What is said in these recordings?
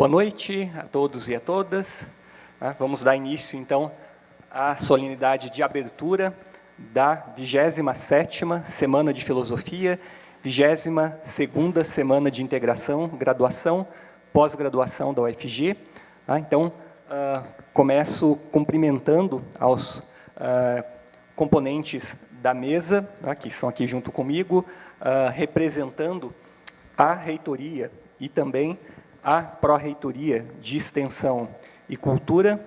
Boa noite a todos e a todas. Vamos dar início, então, à solenidade de abertura da 27ª Semana de Filosofia, 22ª Semana de Integração, Graduação, Pós-Graduação da UFG. Então, começo cumprimentando aos componentes da mesa, que estão aqui junto comigo, representando a reitoria e também a Pró-Reitoria de Extensão e Cultura,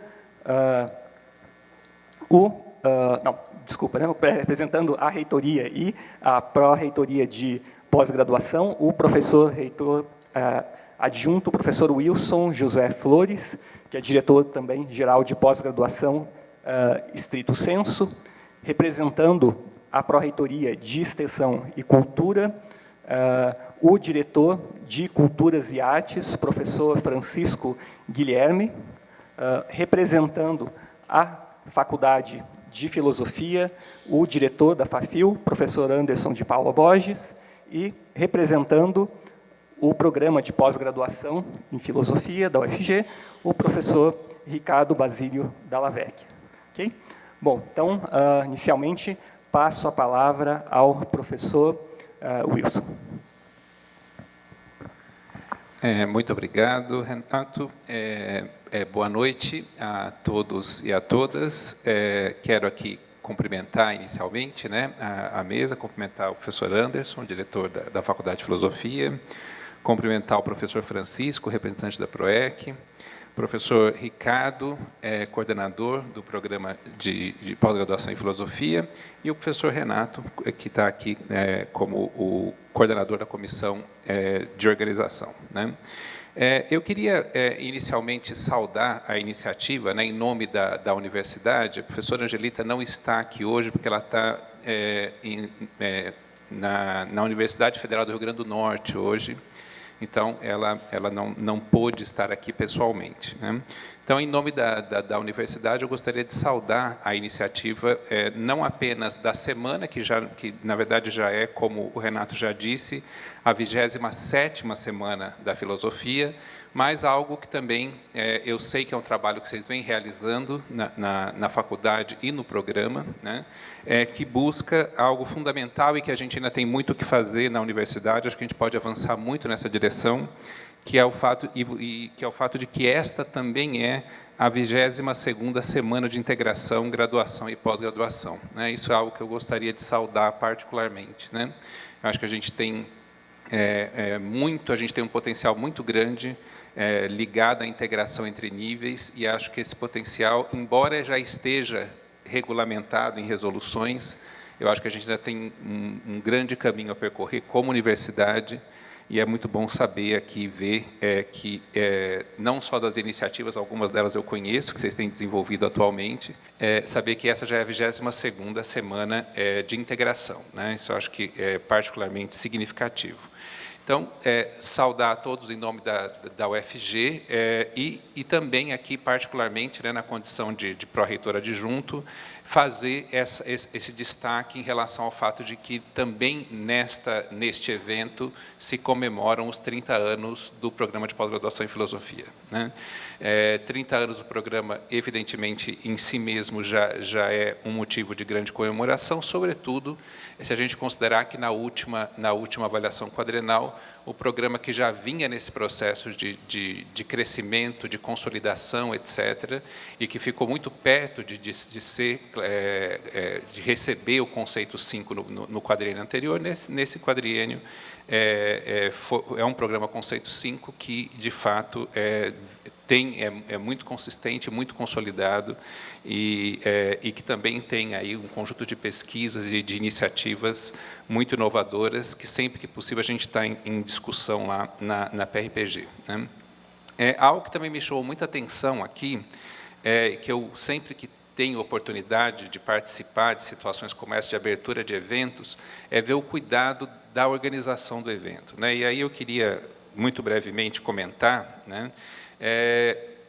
representando a reitoria e a Pró-Reitoria de Pós-Graduação, o professor reitor adjunto, o professor Wilson José Flores, que é diretor também geral de Pós-Graduação estrito sensu, representando a Pró-Reitoria de Extensão e Cultura, o diretor de Culturas e Artes, professor Francisco Guilherme, representando a Faculdade de Filosofia, o diretor da FAFIL, professor Anderson de Paula Borges, e representando o programa de pós-graduação em Filosofia da UFG, o professor Ricardo Basílio Dalla Vecchia. Okay? Bom, então, inicialmente, passo a palavra ao professor Wilson. Muito obrigado, Renato. Boa noite a todos e a todas. Quero aqui cumprimentar inicialmente, né, a mesa, cumprimentar o professor Anderson, diretor da Faculdade de Filosofia, cumprimentar o professor Francisco, representante da PROEC, professor Ricardo, coordenador do programa de pós-graduação em Filosofia, e o professor Renato, que está aqui como o coordenador da comissão de organização, né? Eu queria, inicialmente, saudar a iniciativa, né, em nome da universidade. A professora Angelita não está aqui hoje, porque ela está na Universidade Federal do Rio Grande do Norte hoje, então ela não pôde estar aqui pessoalmente, né? Então, em nome da universidade, eu gostaria de saudar a iniciativa, não apenas da semana, que na verdade já é, como o Renato já disse, a 27ª Semana da Filosofia, mas algo que também eu sei que é um trabalho que vocês vêm realizando na faculdade e no programa, né, que busca algo fundamental e que a gente ainda tem muito o que fazer na universidade. Acho que a gente pode avançar muito nessa direção, que é o fato de que esta também é a 22ª Semana de Integração, Graduação e Pós-Graduação, né? Isso é algo que eu gostaria de saudar particularmente, né? Eu acho que a gente tem a gente tem um potencial muito grande ligado à integração entre níveis, e acho que esse potencial, embora já esteja regulamentado em resoluções, eu acho que a gente ainda tem um grande caminho a percorrer como universidade. E é muito bom saber aqui, ver que não só das iniciativas, algumas delas eu conheço, que vocês têm desenvolvido atualmente, saber que essa já é a 22ª Semana de Integração, né? Isso eu acho que é particularmente significativo. Então, saudar a todos em nome da UFG e também aqui, particularmente, né, na condição de pró-reitor adjunto, fazer esse destaque em relação ao fato de que também neste evento se comemoram os 30 anos do programa de pós-graduação em Filosofia, né? 30 anos do programa, evidentemente, em si mesmo já é um motivo de grande comemoração, sobretudo se a gente considerar que na última avaliação quadrenal, o programa que já vinha nesse processo de crescimento, de consolidação, etc., e que ficou muito perto de receber o conceito 5 no quadriênio anterior, nesse quadriênio é um programa conceito 5 que, de fato, é muito consistente, muito consolidado, e que também tem aí um conjunto de pesquisas e de iniciativas muito inovadoras, que sempre que possível a gente está em discussão lá na PRPG, né? Algo que também me chamou muita atenção aqui, que eu sempre que tenho oportunidade de participar de situações como essa, de abertura de eventos, é ver o cuidado da organização do evento, né? E aí eu queria, muito brevemente, comentar, né,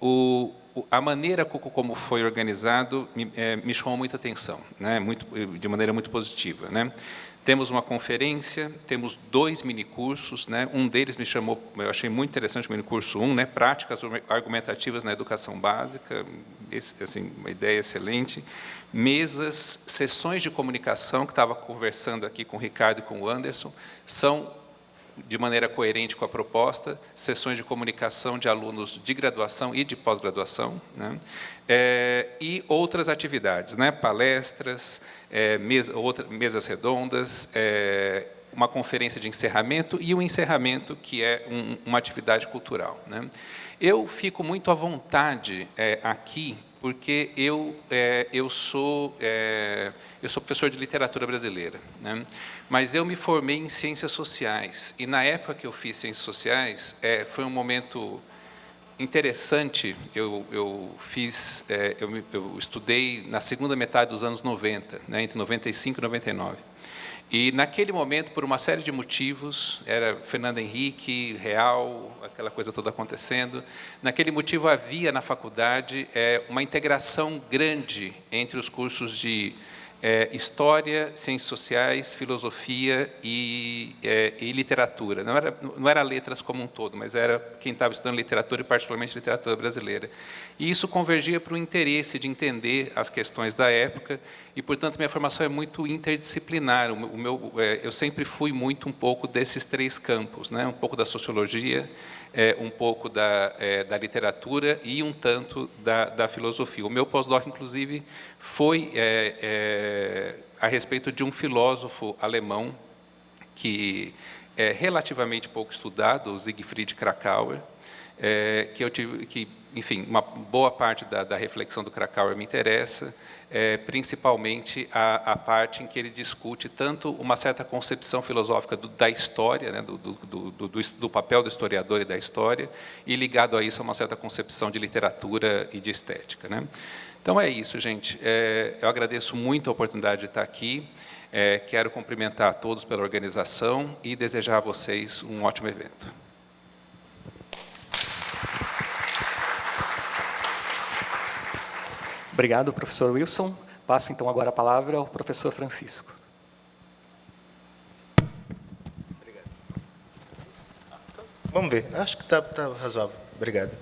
o a maneira como foi organizado me chamou muita atenção, né? De maneira muito positiva, né? Temos uma conferência, temos 2 minicursos, né? Um deles me chamou, eu achei muito interessante, o minicurso 1, né? Práticas argumentativas na educação básica, assim, uma ideia excelente. Mesas, sessões de comunicação, que estava conversando aqui com o Ricardo e com o Anderson, são, de maneira coerente com a proposta, sessões de comunicação de alunos de graduação e de pós-graduação, né? E outras atividades, né? Palestras, mesas redondas, uma conferência de encerramento e o encerramento, que é uma atividade cultural, né? Eu fico muito à vontade aqui, porque eu sou professor de literatura brasileira, né? Mas eu me formei em ciências sociais, e na época que eu fiz ciências sociais, foi um momento interessante. Eu estudei na segunda metade dos anos 90, né, entre 95 e 99. E, naquele momento, por uma série de motivos, era Fernando Henrique, Real, aquela coisa toda acontecendo, naquele motivo havia na faculdade uma integração grande entre os cursos de História, Ciências Sociais, Filosofia e Literatura. Não era letras como um todo, mas era quem estava estudando literatura, e particularmente literatura brasileira. E isso convergia para o interesse de entender as questões da época, e, portanto, minha formação é muito interdisciplinar. Eu sempre fui muito um pouco desses 3 campos, né? Um pouco da sociologia, um pouco da literatura e um tanto da filosofia. O meu pós-doc, inclusive, foi a respeito de um filósofo alemão que é relativamente pouco estudado, o Siegfried Kracauer, enfim, uma boa parte da reflexão do Kracauer me interessa, principalmente a parte em que ele discute tanto uma certa concepção filosófica da história, né, do papel do historiador e da história, e ligado a isso a uma certa concepção de literatura e de estética, né? Então é isso, gente. Eu agradeço muito a oportunidade de estar aqui. Quero cumprimentar a todos pela organização e desejar a vocês um ótimo evento. Obrigado, professor Wilson. Passo, então, agora a palavra ao professor Francisco. Obrigado. Vamos ver. Acho que está razoável. Obrigado.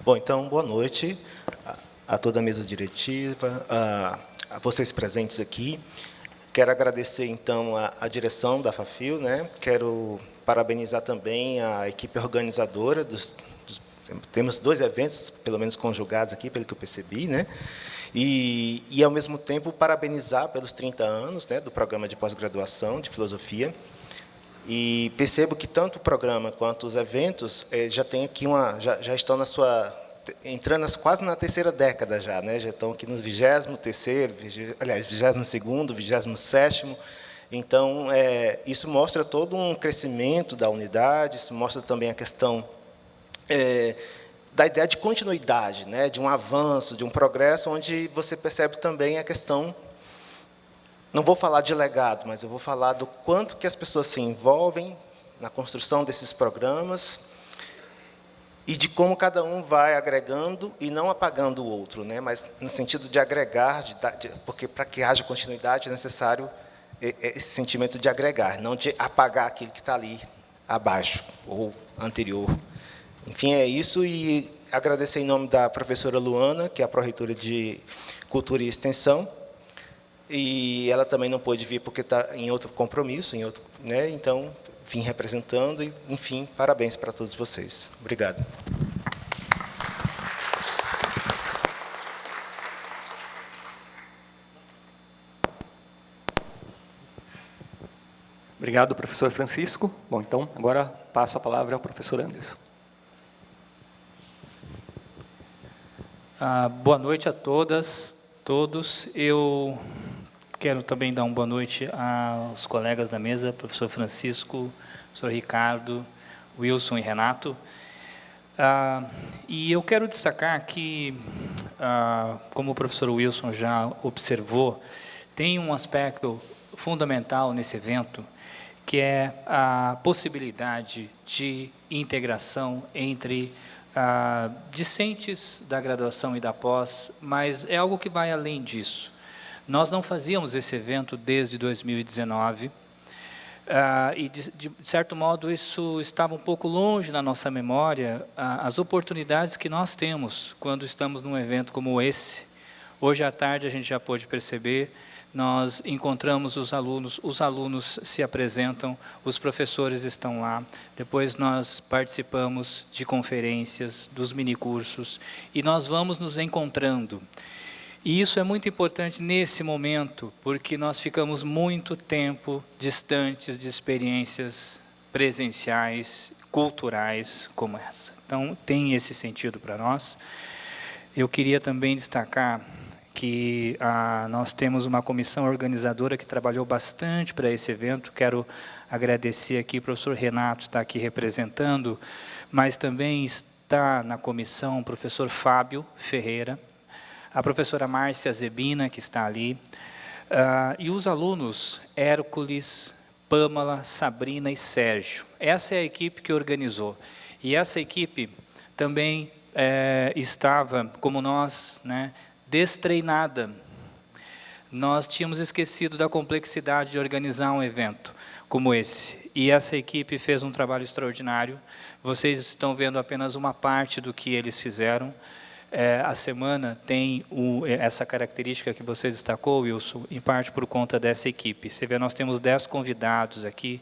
Bom, então, boa noite a toda a mesa diretiva, a vocês presentes aqui. Quero agradecer, então, a direção da FAFIL, né? Quero parabenizar também a equipe organizadora temos 2 eventos, pelo menos conjugados aqui, pelo que eu percebi, né? E, ao mesmo tempo, parabenizar pelos 30 anos, né, do programa de pós-graduação de filosofia. E percebo que tanto o programa quanto os eventos já tem aqui já estão entrando quase na 3ª década já, né? Já estão aqui no 23º, aliás, 22º, 27º. Então, isso mostra todo um crescimento da unidade, isso mostra também a questão da ideia de continuidade, né, de um avanço, de um progresso, onde você percebe também a questão, não vou falar de legado, mas eu vou falar do quanto que as pessoas se envolvem na construção desses programas e de como cada um vai agregando e não apagando o outro, né, mas no sentido de agregar, porque para que haja continuidade é necessário esse sentimento de agregar, não de apagar aquilo que está ali abaixo ou anterior. Enfim, é isso, e agradecer em nome da professora Luana, que é a pró-reitora de Cultura e Extensão, e ela também não pôde vir porque está em outro compromisso, né? Então, vim representando, e, enfim, parabéns para todos vocês. Obrigado. Obrigado, professor Francisco. Bom, então, agora passo a palavra ao professor Anderson. Boa noite a todas, todos. Eu quero também dar uma boa noite aos colegas da mesa, professor Francisco, professor Ricardo, Wilson e Renato. E eu quero destacar que, como o professor Wilson já observou, tem um aspecto fundamental nesse evento, que é a possibilidade de integração entre discentes da graduação e da pós, mas é algo que vai além disso. Nós não fazíamos esse evento desde 2019, e, de certo modo, isso estava um pouco longe na nossa memória, as oportunidades que nós temos quando estamos num evento como esse. Hoje à tarde a gente já pôde perceber, nós encontramos os alunos se apresentam, os professores estão lá, depois nós participamos de conferências, dos minicursos, e nós vamos nos encontrando. E isso é muito importante nesse momento, porque nós ficamos muito tempo distantes de experiências presenciais, culturais como essa. Então, tem esse sentido para nós. Eu queria também destacar que nós temos uma comissão organizadora que trabalhou bastante para esse evento. Quero agradecer aqui, o professor Renato está aqui representando, mas também está na comissão o professor Fábio Ferreira, a professora Márcia Zebina, que está ali, e os alunos Hércules, Pâmela, Sabrina e Sérgio. Essa é a equipe que organizou. E essa equipe também estava, como nós, né, destreinada. Nós tínhamos esquecido da complexidade de organizar um evento como esse. E essa equipe fez um trabalho extraordinário. Vocês estão vendo apenas uma parte do que eles fizeram. A semana tem essa característica que você destacou, Wilson, em parte por conta dessa equipe. Você vê, nós temos 10 convidados aqui.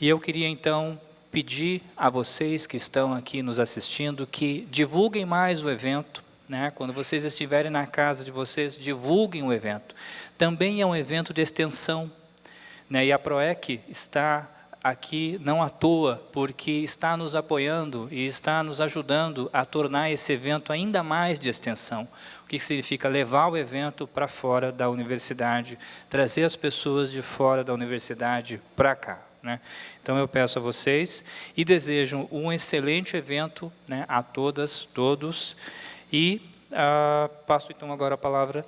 E eu queria, então, pedir a vocês que estão aqui nos assistindo que divulguem mais o evento, né? Quando vocês estiverem na casa de vocês, divulguem o evento. Também é um evento de extensão, né? E a PROEC está aqui não à toa, porque está nos apoiando e está nos ajudando a tornar esse evento ainda mais de extensão. O que significa levar o evento para fora da universidade, trazer as pessoas de fora da universidade para cá, né? Então eu peço a vocês e desejo um excelente evento, né, a todas, todos, e passo então agora a palavra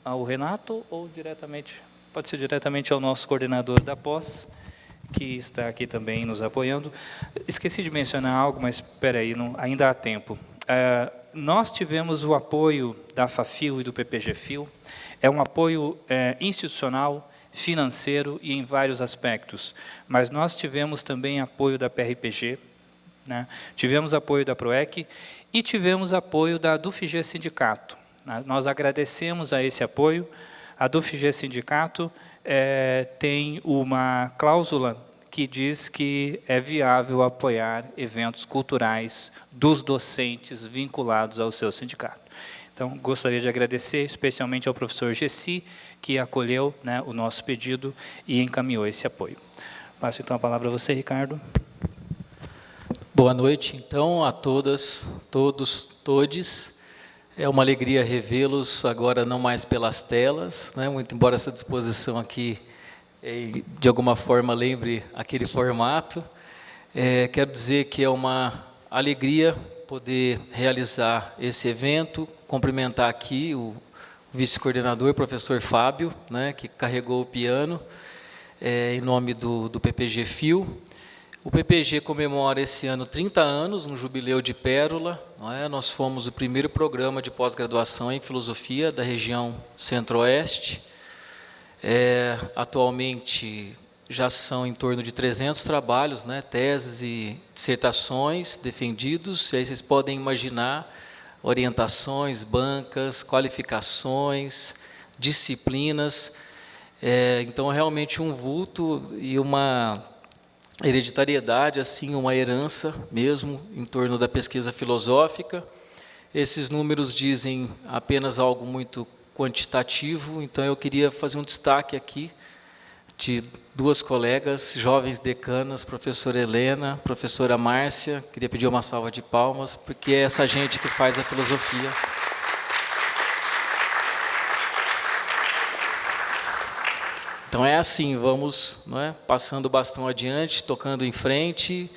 ao Renato, ou diretamente, pode ser diretamente ao nosso coordenador da pós, que está aqui também nos apoiando. Esqueci de mencionar algo, mas espera aí, ainda há tempo. Nós tivemos o apoio da FAFIL e do PPG-FIL, é um apoio institucional, financeiro e em vários aspectos, mas nós tivemos também apoio da PRPG, né? Tivemos apoio da PROEC e tivemos apoio da DUFG Sindicato. Nós agradecemos a esse apoio. A DUFG Sindicato tem uma cláusula que diz que é viável apoiar eventos culturais dos docentes vinculados ao seu sindicato. Então, gostaria de agradecer especialmente ao professor Gessi, que acolheu, né, o nosso pedido e encaminhou esse apoio. Passo então a palavra a você, Ricardo. Boa noite, então, a todas, todos, todes. É uma alegria revê-los agora não mais pelas telas, né? Muito embora essa disposição aqui, de alguma forma, lembre aquele formato. Quero dizer que é uma alegria poder realizar esse evento, cumprimentar aqui o vice-coordenador, professor Fábio, né, que carregou o piano, em nome do PPG-FIL. O PPG comemora esse ano 30 anos, um jubileu de pérola, não é? Nós fomos o primeiro programa de pós-graduação em filosofia da região centro-oeste. Atualmente já são em torno de 300 trabalhos, né, teses e dissertações defendidos, e aí vocês podem imaginar orientações, bancas, qualificações, disciplinas. Então, é realmente um vulto e uma hereditariedade, assim, uma herança mesmo em torno da pesquisa filosófica. Esses números dizem apenas algo muito quantitativo, então eu queria fazer um destaque aqui de duas colegas, jovens decanas, professora Helena, professora Márcia. Queria pedir uma salva de palmas, porque é essa gente que faz a filosofia. Então é assim, vamos, não é, passando o bastão adiante, tocando em frente,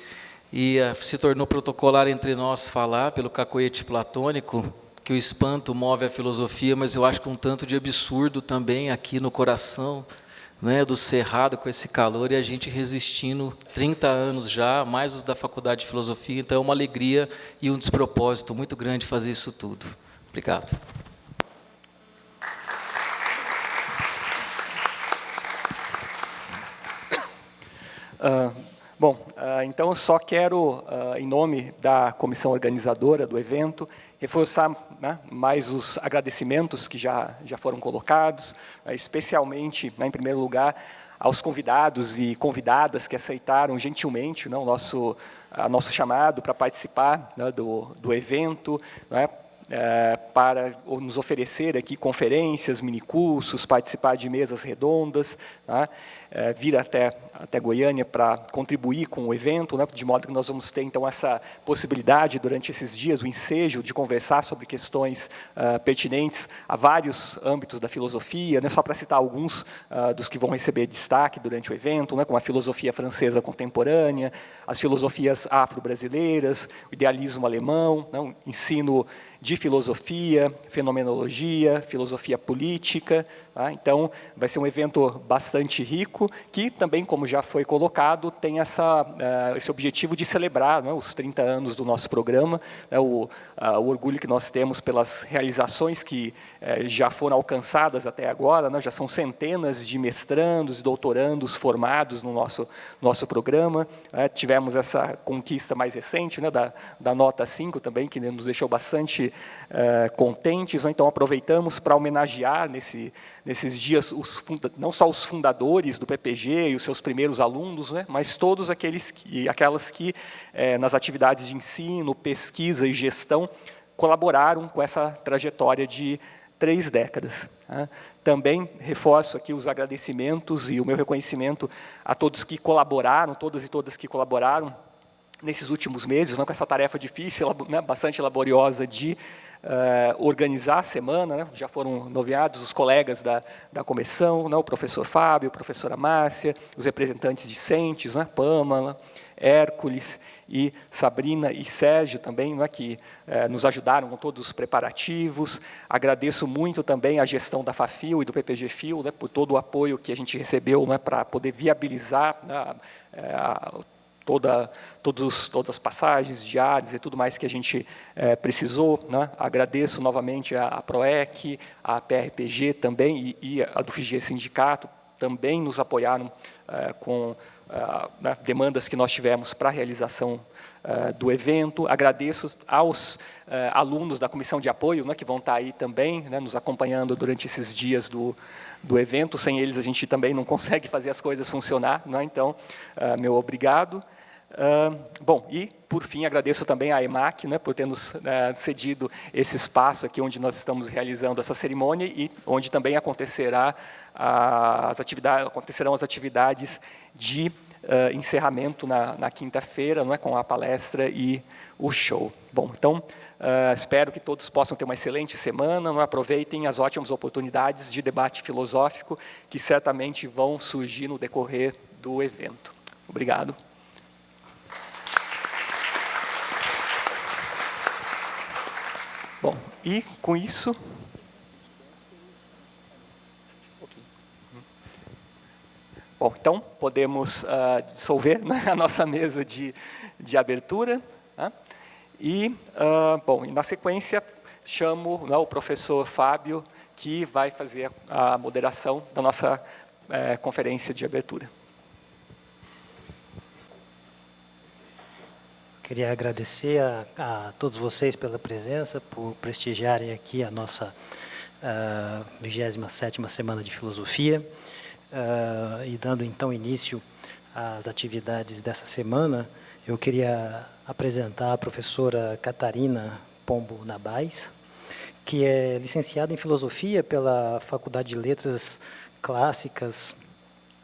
e se tornou protocolar entre nós falar, pelo cacoete platônico, que o espanto move a filosofia, mas eu acho que um tanto de absurdo também aqui no coração né, do Cerrado com esse calor e a gente resistindo 30 anos já, mais os da Faculdade de Filosofia. Então é uma alegria e um despropósito muito grande fazer isso tudo. Obrigado. Então eu só quero, em nome da comissão organizadora do evento, reforçar, né, mais os agradecimentos que já foram colocados, especialmente, né, em primeiro lugar, aos convidados e convidadas que aceitaram gentilmente, né, o nosso chamado para participar, né, do evento, né, para nos oferecer aqui conferências, minicursos, participar de mesas redondas, né, vir até Goiânia para contribuir com o evento, né, de modo que nós vamos ter, então, essa possibilidade, durante esses dias, o ensejo de conversar sobre questões pertinentes a vários âmbitos da filosofia, né, só para citar alguns dos que vão receber destaque durante o evento, né, como a filosofia francesa contemporânea, as filosofias afro-brasileiras, o idealismo alemão, né, o ensino de filosofia, fenomenologia, filosofia política. Tá? Então, vai ser um evento bastante rico, que também, como já foi colocado, tem esse objetivo de celebrar, né, os 30 anos do nosso programa, né, o orgulho que nós temos pelas realizações que já foram alcançadas até agora, né, já são centenas de mestrandos e doutorandos formados no nosso programa. Tivemos essa conquista mais recente, né, da nota 5 também, que nos deixou bastante contentes. Então, aproveitamos para homenagear nesses dias não só os fundadores do PPG e os seus primeiros alunos, né, mas todos aquelas que nas atividades de ensino, pesquisa e gestão colaboraram com essa trajetória de 3 décadas. Também reforço aqui os agradecimentos e o meu reconhecimento a todos que colaboraram, todas e todas que colaboraram nesses últimos meses, né, com essa tarefa difícil, né, bastante laboriosa de organizar a semana. Né, já foram nomeados os colegas da comissão, né, o professor Fábio, a professora Márcia, os representantes discentes, né, Pâmela, Hércules e Sabrina e Sérgio também, né, que nos ajudaram com todos os preparativos. Agradeço muito também a gestão da FAFIL e do PPG-FIL, né, por todo o apoio que a gente recebeu, né, para poder viabilizar, né, todas as passagens diárias e tudo mais que a gente precisou. Né. Agradeço novamente a PROEC, a PRPG também e a do FIGE Sindicato, também nos apoiaram com né, demandas que nós tivemos para a realização do evento. Agradeço aos alunos da comissão de apoio, né, que vão estar aí também, né, nos acompanhando durante esses dias do evento. Sem eles, a gente também não consegue fazer as coisas funcionar. Né, então, meu obrigado. Bom, e, por fim, agradeço também à EMAC, né, por ter nos cedido esse espaço aqui onde nós estamos realizando essa cerimônia e onde também acontecerão as atividades de encerramento na quinta-feira, não é, com a palestra e o show. Bom, então, espero que todos possam ter uma excelente semana, não é? Aproveitem as ótimas oportunidades de debate filosófico que certamente vão surgir no decorrer do evento. Obrigado. Bom, e com isso... Bom, então, podemos dissolver, né, a nossa mesa de abertura. Né, e, bom, na sequência, chamo, né, o professor Fábio, que vai fazer a moderação da nossa conferência de abertura. Queria agradecer a todos vocês pela presença, por prestigiarem aqui a nossa 27ª Semana de Filosofia, e dando então início às atividades dessa semana. Eu queria apresentar a professora Catarina Pombo Nabais, que é licenciada em Filosofia pela Faculdade de Letras Clássicas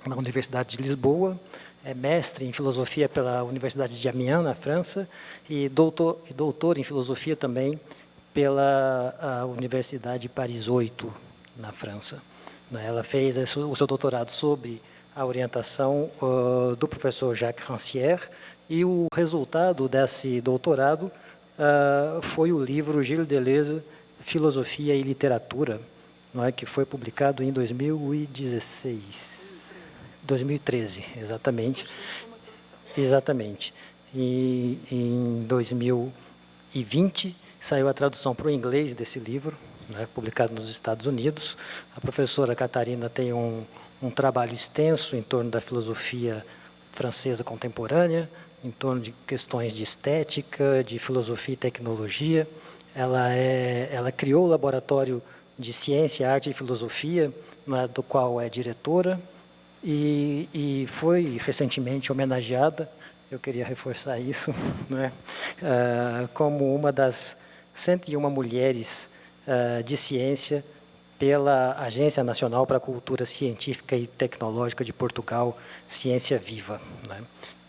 na Universidade de Lisboa, é mestre em Filosofia pela Universidade de Amiens, na França, e doutor em Filosofia também pela Universidade Paris 8, na França. Ela fez o seu doutorado sob a orientação do professor Jacques Rancière, e o resultado desse doutorado foi o livro Gilles Deleuze, Filosofia e Literatura, não é, que foi publicado em 2016. 2013, exatamente. Exatamente. E em 2020 saiu a tradução para o inglês desse livro, né, publicado nos Estados Unidos. A professora Catarina tem um trabalho extenso em torno da filosofia francesa contemporânea, em torno de questões de estética, de filosofia e tecnologia. Ela criou o Laboratório de Ciência, Arte e Filosofia, né, do qual é diretora, e foi recentemente homenageada, eu queria reforçar isso, né, como uma das 101 mulheres de ciência pela Agência Nacional para a Cultura Científica e Tecnológica de Portugal, Ciência Viva, né.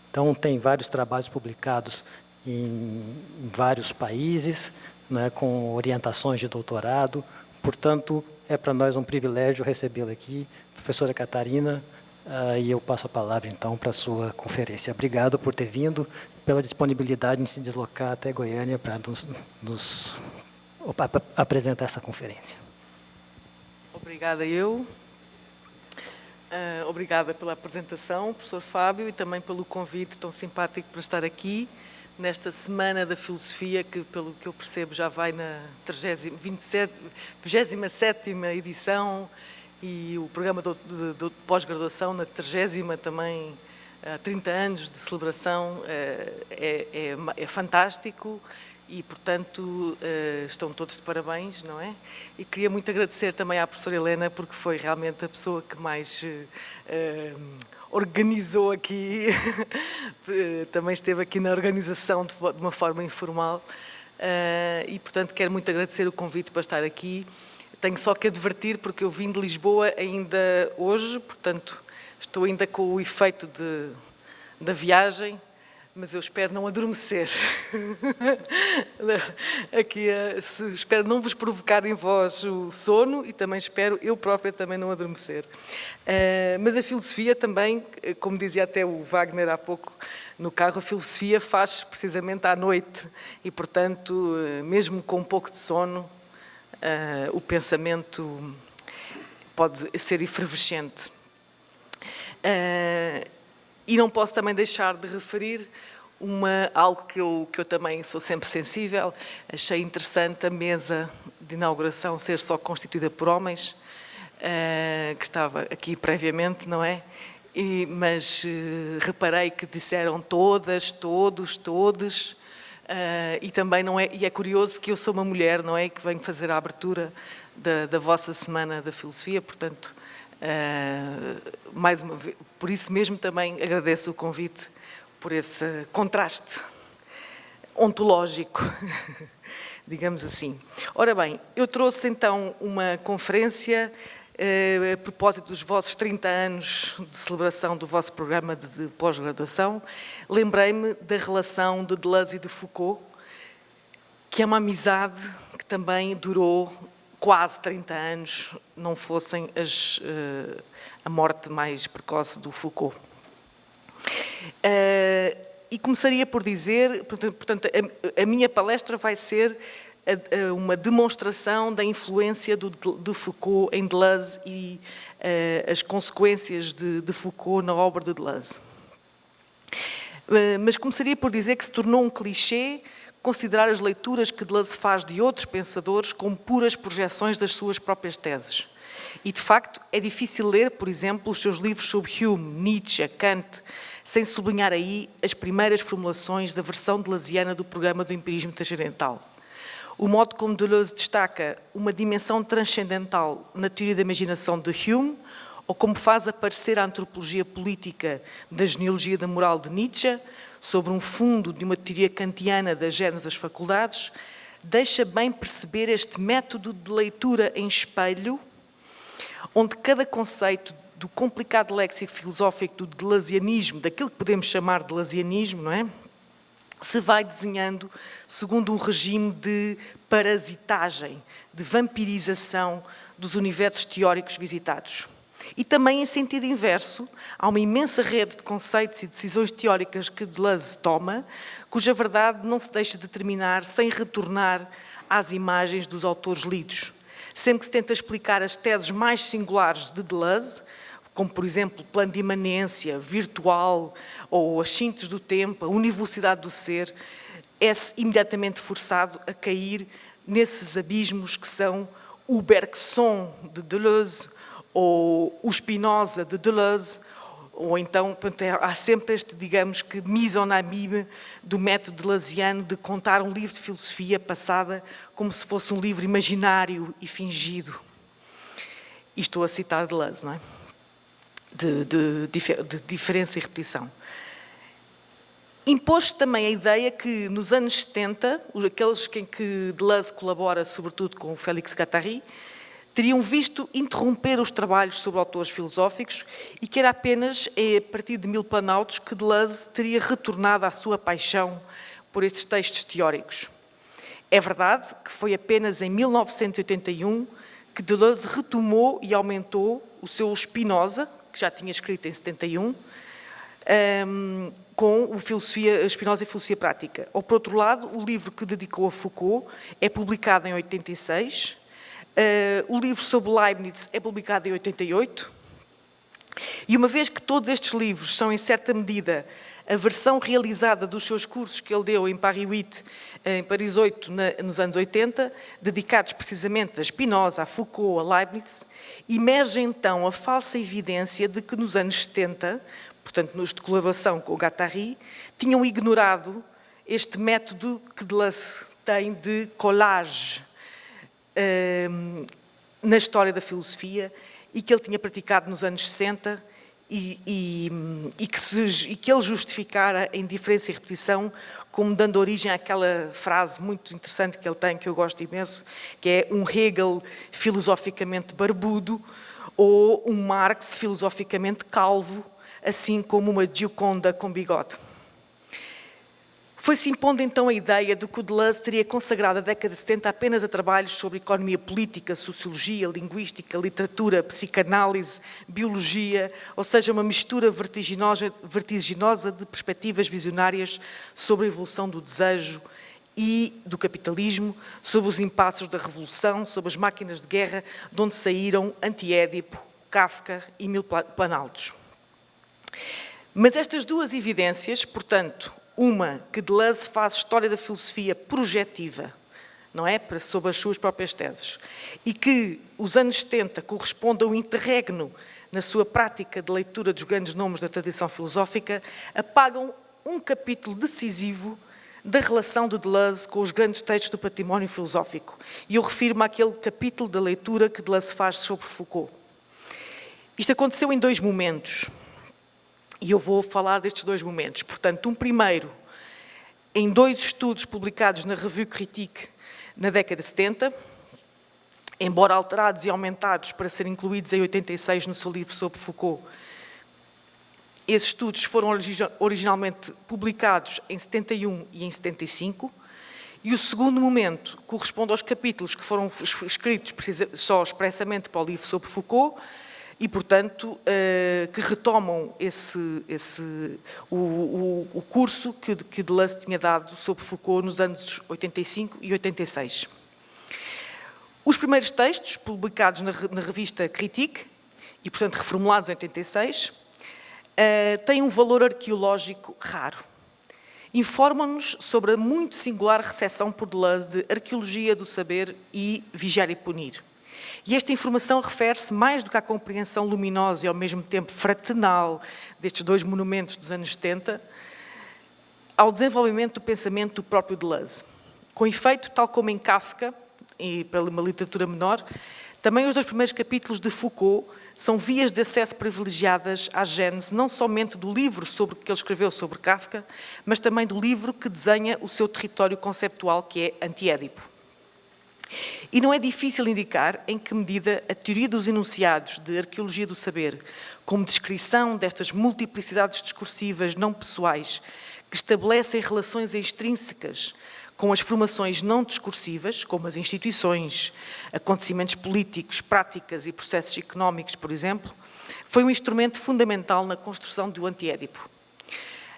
Então, tem vários trabalhos publicados em vários países, né, com orientações de doutorado. Portanto, é para nós um privilégio recebê-la aqui, professora Catarina, e eu passo a palavra, então, para a sua conferência. Obrigado por ter vindo, pela disponibilidade de se deslocar até Goiânia para nos apresentar essa conferência. Obrigada eu. Obrigada pela apresentação, professor Fábio, e também pelo convite tão simpático para estar aqui nesta Semana da Filosofia, que, pelo que eu percebo, já vai na 27ª edição, e o programa de pós-graduação na 30ª também, há 30 anos de celebração, é fantástico. E, portanto, estão todos de parabéns, não é? E queria muito agradecer também à professora Helena, porque foi realmente a pessoa que mais organizou aqui, também esteve aqui na organização de uma forma informal, e, portanto, quero muito agradecer o convite para estar aqui. Tenho só que advertir, porque eu vim de Lisboa ainda hoje, portanto, estou ainda com o efeito da viagem, mas eu espero não adormecer. Aqui, espero não vos provocar em vós o sono, e também espero eu própria também não adormecer. Mas a filosofia também, como dizia até o Wagner há pouco no carro, a filosofia faz precisamente à noite, e, portanto, mesmo com um pouco de sono, o pensamento pode ser efervescente. E não posso também deixar de referir algo que eu também sou sempre sensível. Achei interessante a mesa de inauguração ser só constituída por homens, que estava aqui previamente, não é? Mas reparei que disseram todas, todos, todes, e também não é, e é curioso que eu sou uma mulher, não é? Que venho fazer a abertura da vossa Semana da Filosofia, portanto, mais uma vez, por isso mesmo também agradeço o convite, por esse contraste ontológico, digamos assim. Ora bem, eu trouxe então uma conferência a propósito dos vossos 30 anos de celebração do vosso programa de pós-graduação. Lembrei-me da relação de Deleuze e de Foucault, que é uma amizade que também durou quase 30 anos, não fossem a morte mais precoce do Foucault. E começaria por dizer, portanto, a minha palestra vai ser uma demonstração da influência de Foucault em Deleuze e as consequências de Foucault na obra de Deleuze. Mas começaria por dizer que se tornou um clichê considerar as leituras que Deleuze faz de outros pensadores como puras projeções das suas próprias teses. E, de facto, é difícil ler, por exemplo, os seus livros sobre Hume, Nietzsche, Kant, sem sublinhar aí as primeiras formulações da versão deleuziana do programa do empirismo transcendental. O modo como Deleuze destaca uma dimensão transcendental na teoria da imaginação de Hume, ou como faz aparecer a antropologia política da genealogia da moral de Nietzsche, sobre um fundo de uma teoria kantiana das gênese das faculdades, deixa bem perceber este método de leitura em espelho, onde cada conceito do complicado léxico filosófico do deleuzianismo, daquilo que podemos chamar de deleuzianismo, não é? Se vai desenhando segundo um regime de parasitagem, de vampirização dos universos teóricos visitados. E também em sentido inverso, há uma imensa rede de conceitos e decisões teóricas que Deleuze toma, cuja verdade não se deixa determinar sem retornar às imagens dos autores lidos. Sempre que se tenta explicar as teses mais singulares de Deleuze, como, por exemplo, plano de imanência, virtual, ou as síntese do tempo, a univocidade do ser, é-se imediatamente forçado a cair nesses abismos que são o Bergson de Deleuze, ou o Spinoza de Deleuze, ou então, há sempre este, digamos que, mise en abîme do método deleuziano de contar um livro de filosofia passada como se fosse um livro imaginário e fingido. E estou a citar Deleuze, não é? De diferença e repetição. Impôs também a ideia que, nos anos 70, aqueles em que Deleuze colabora, sobretudo com Félix Guattari, teriam visto interromper os trabalhos sobre autores filosóficos e que era apenas a partir de Mil Planaltos que Deleuze teria retornado à sua paixão por estes textos teóricos. É verdade que foi apenas em 1981 que Deleuze retomou e aumentou o seu Spinoza, que já tinha escrito em 71, com o Spinoza e Filosofia Prática. Ou, por outro lado, o livro que dedicou a Foucault é publicado em 86, o livro sobre Leibniz é publicado em 88, e uma vez que todos estes livros são, em certa medida, a versão realizada dos seus cursos que ele deu em Paris 8, em Paris 8, nos anos 80, dedicados precisamente a Spinoza, a Foucault, a Leibniz, emerge então a falsa evidência de que nos anos 70, portanto, nos de colaboração com o Guattari, tinham ignorado este método que Deleuze tem de collage na história da filosofia e que ele tinha praticado nos anos 60 e que ele justificara em diferença e repetição como dando origem àquela frase muito interessante que ele tem, que eu gosto imenso, que é um Hegel filosoficamente barbudo ou um Marx filosoficamente calvo, assim como uma Gioconda com bigode. Foi-se impondo então a ideia de que o Deleuze teria consagrado a década de 70 apenas a trabalhos sobre economia política, sociologia, linguística, literatura, psicanálise, biologia, ou seja, uma mistura vertiginosa de perspectivas visionárias sobre a evolução do desejo e do capitalismo, sobre os impasses da revolução, sobre as máquinas de guerra, de onde saíram Anti-Édipo, Kafka e Mil Planaltos. Mas estas duas evidências, portanto, uma, que Deleuze faz história da filosofia projetiva, não é? Sobre as suas próprias teses, e que os anos 70 correspondem ao interregno na sua prática de leitura dos grandes nomes da tradição filosófica, apagam um capítulo decisivo da relação de Deleuze com os grandes textos do património filosófico. E eu refiro-me àquele capítulo da leitura que Deleuze faz sobre Foucault. Isto aconteceu em dois momentos. E eu vou falar destes dois momentos. Portanto, um primeiro, em dois estudos publicados na Revue Critique na década de 70, embora alterados e aumentados para serem incluídos em 86 no seu livro sobre Foucault. Esses estudos foram originalmente publicados em 71 e em 75. E o segundo momento corresponde aos capítulos que foram escritos só expressamente para o livro sobre Foucault, e, portanto, que retomam o curso que Deleuze tinha dado sobre Foucault nos anos 85 e 86. Os primeiros textos, publicados na revista Critique, e, portanto, reformulados em 86, têm um valor arqueológico raro. Informam-nos sobre a muito singular recepção por Deleuze de arqueologia do saber e vigiar e punir. E esta informação refere-se, mais do que à compreensão luminosa e ao mesmo tempo fraternal destes dois monumentos dos anos 70, ao desenvolvimento do pensamento do próprio Deleuze. Com efeito, tal como em Kafka, e para uma literatura menor, também os dois primeiros capítulos de Foucault são vias de acesso privilegiadas à gênese, não somente do livro que ele escreveu sobre Kafka, mas também do livro que desenha o seu território conceptual, que é Anti-Édipo. E não é difícil indicar em que medida a teoria dos enunciados de arqueologia do saber, como descrição destas multiplicidades discursivas não pessoais, que estabelecem relações extrínsecas com as formações não discursivas, como as instituições, acontecimentos políticos, práticas e processos económicos, por exemplo, foi um instrumento fundamental na construção do Anti-Édipo.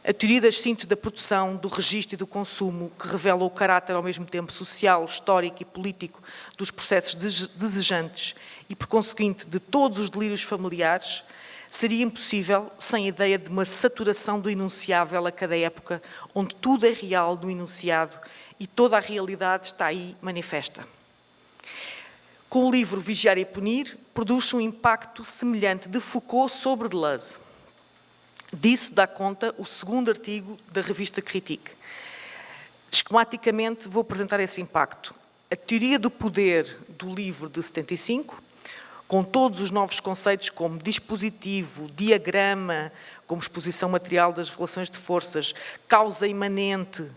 A teoria das sínteses da produção, do registro e do consumo, que revela o caráter ao mesmo tempo social, histórico e político dos processos desejantes e, por conseguinte, de todos os delírios familiares, seria impossível sem a ideia de uma saturação do enunciável a cada época, onde tudo é real no enunciado e toda a realidade está aí manifesta. Com o livro Vigiar e Punir, produz um impacto semelhante de Foucault sobre Deleuze. Disso dá conta o segundo artigo da revista Critique. Esquematicamente vou apresentar esse impacto. A teoria do poder do livro de 75, com todos os novos conceitos como dispositivo, diagrama, como exposição material das relações de forças, causa imanente,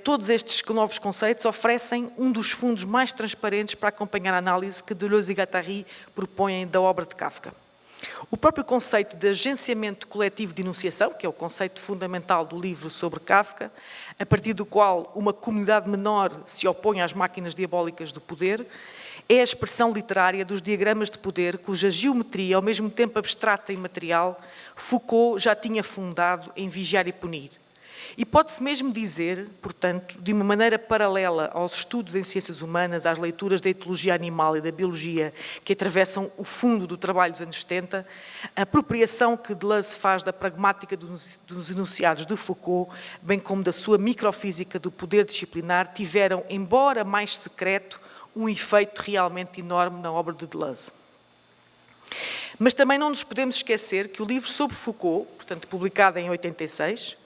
todos estes novos conceitos oferecem um dos fundos mais transparentes para acompanhar a análise que Deleuze e Guattari propõem da obra de Kafka. O próprio conceito de agenciamento coletivo de enunciação, que é o conceito fundamental do livro sobre Kafka, a partir do qual uma comunidade menor se opõe às máquinas diabólicas do poder, é a expressão literária dos diagramas de poder, cuja geometria, ao mesmo tempo abstrata e material, Foucault já tinha fundado em Vigiar e Punir. E pode-se mesmo dizer, portanto, de uma maneira paralela aos estudos em ciências humanas, às leituras da etologia animal e da biologia que atravessam o fundo do trabalho dos anos 70, a apropriação que Deleuze faz da pragmática dos enunciados de Foucault, bem como da sua microfísica do poder disciplinar, tiveram, embora mais secreto, um efeito realmente enorme na obra de Deleuze. Mas também não nos podemos esquecer que o livro sobre Foucault, portanto publicado em 86,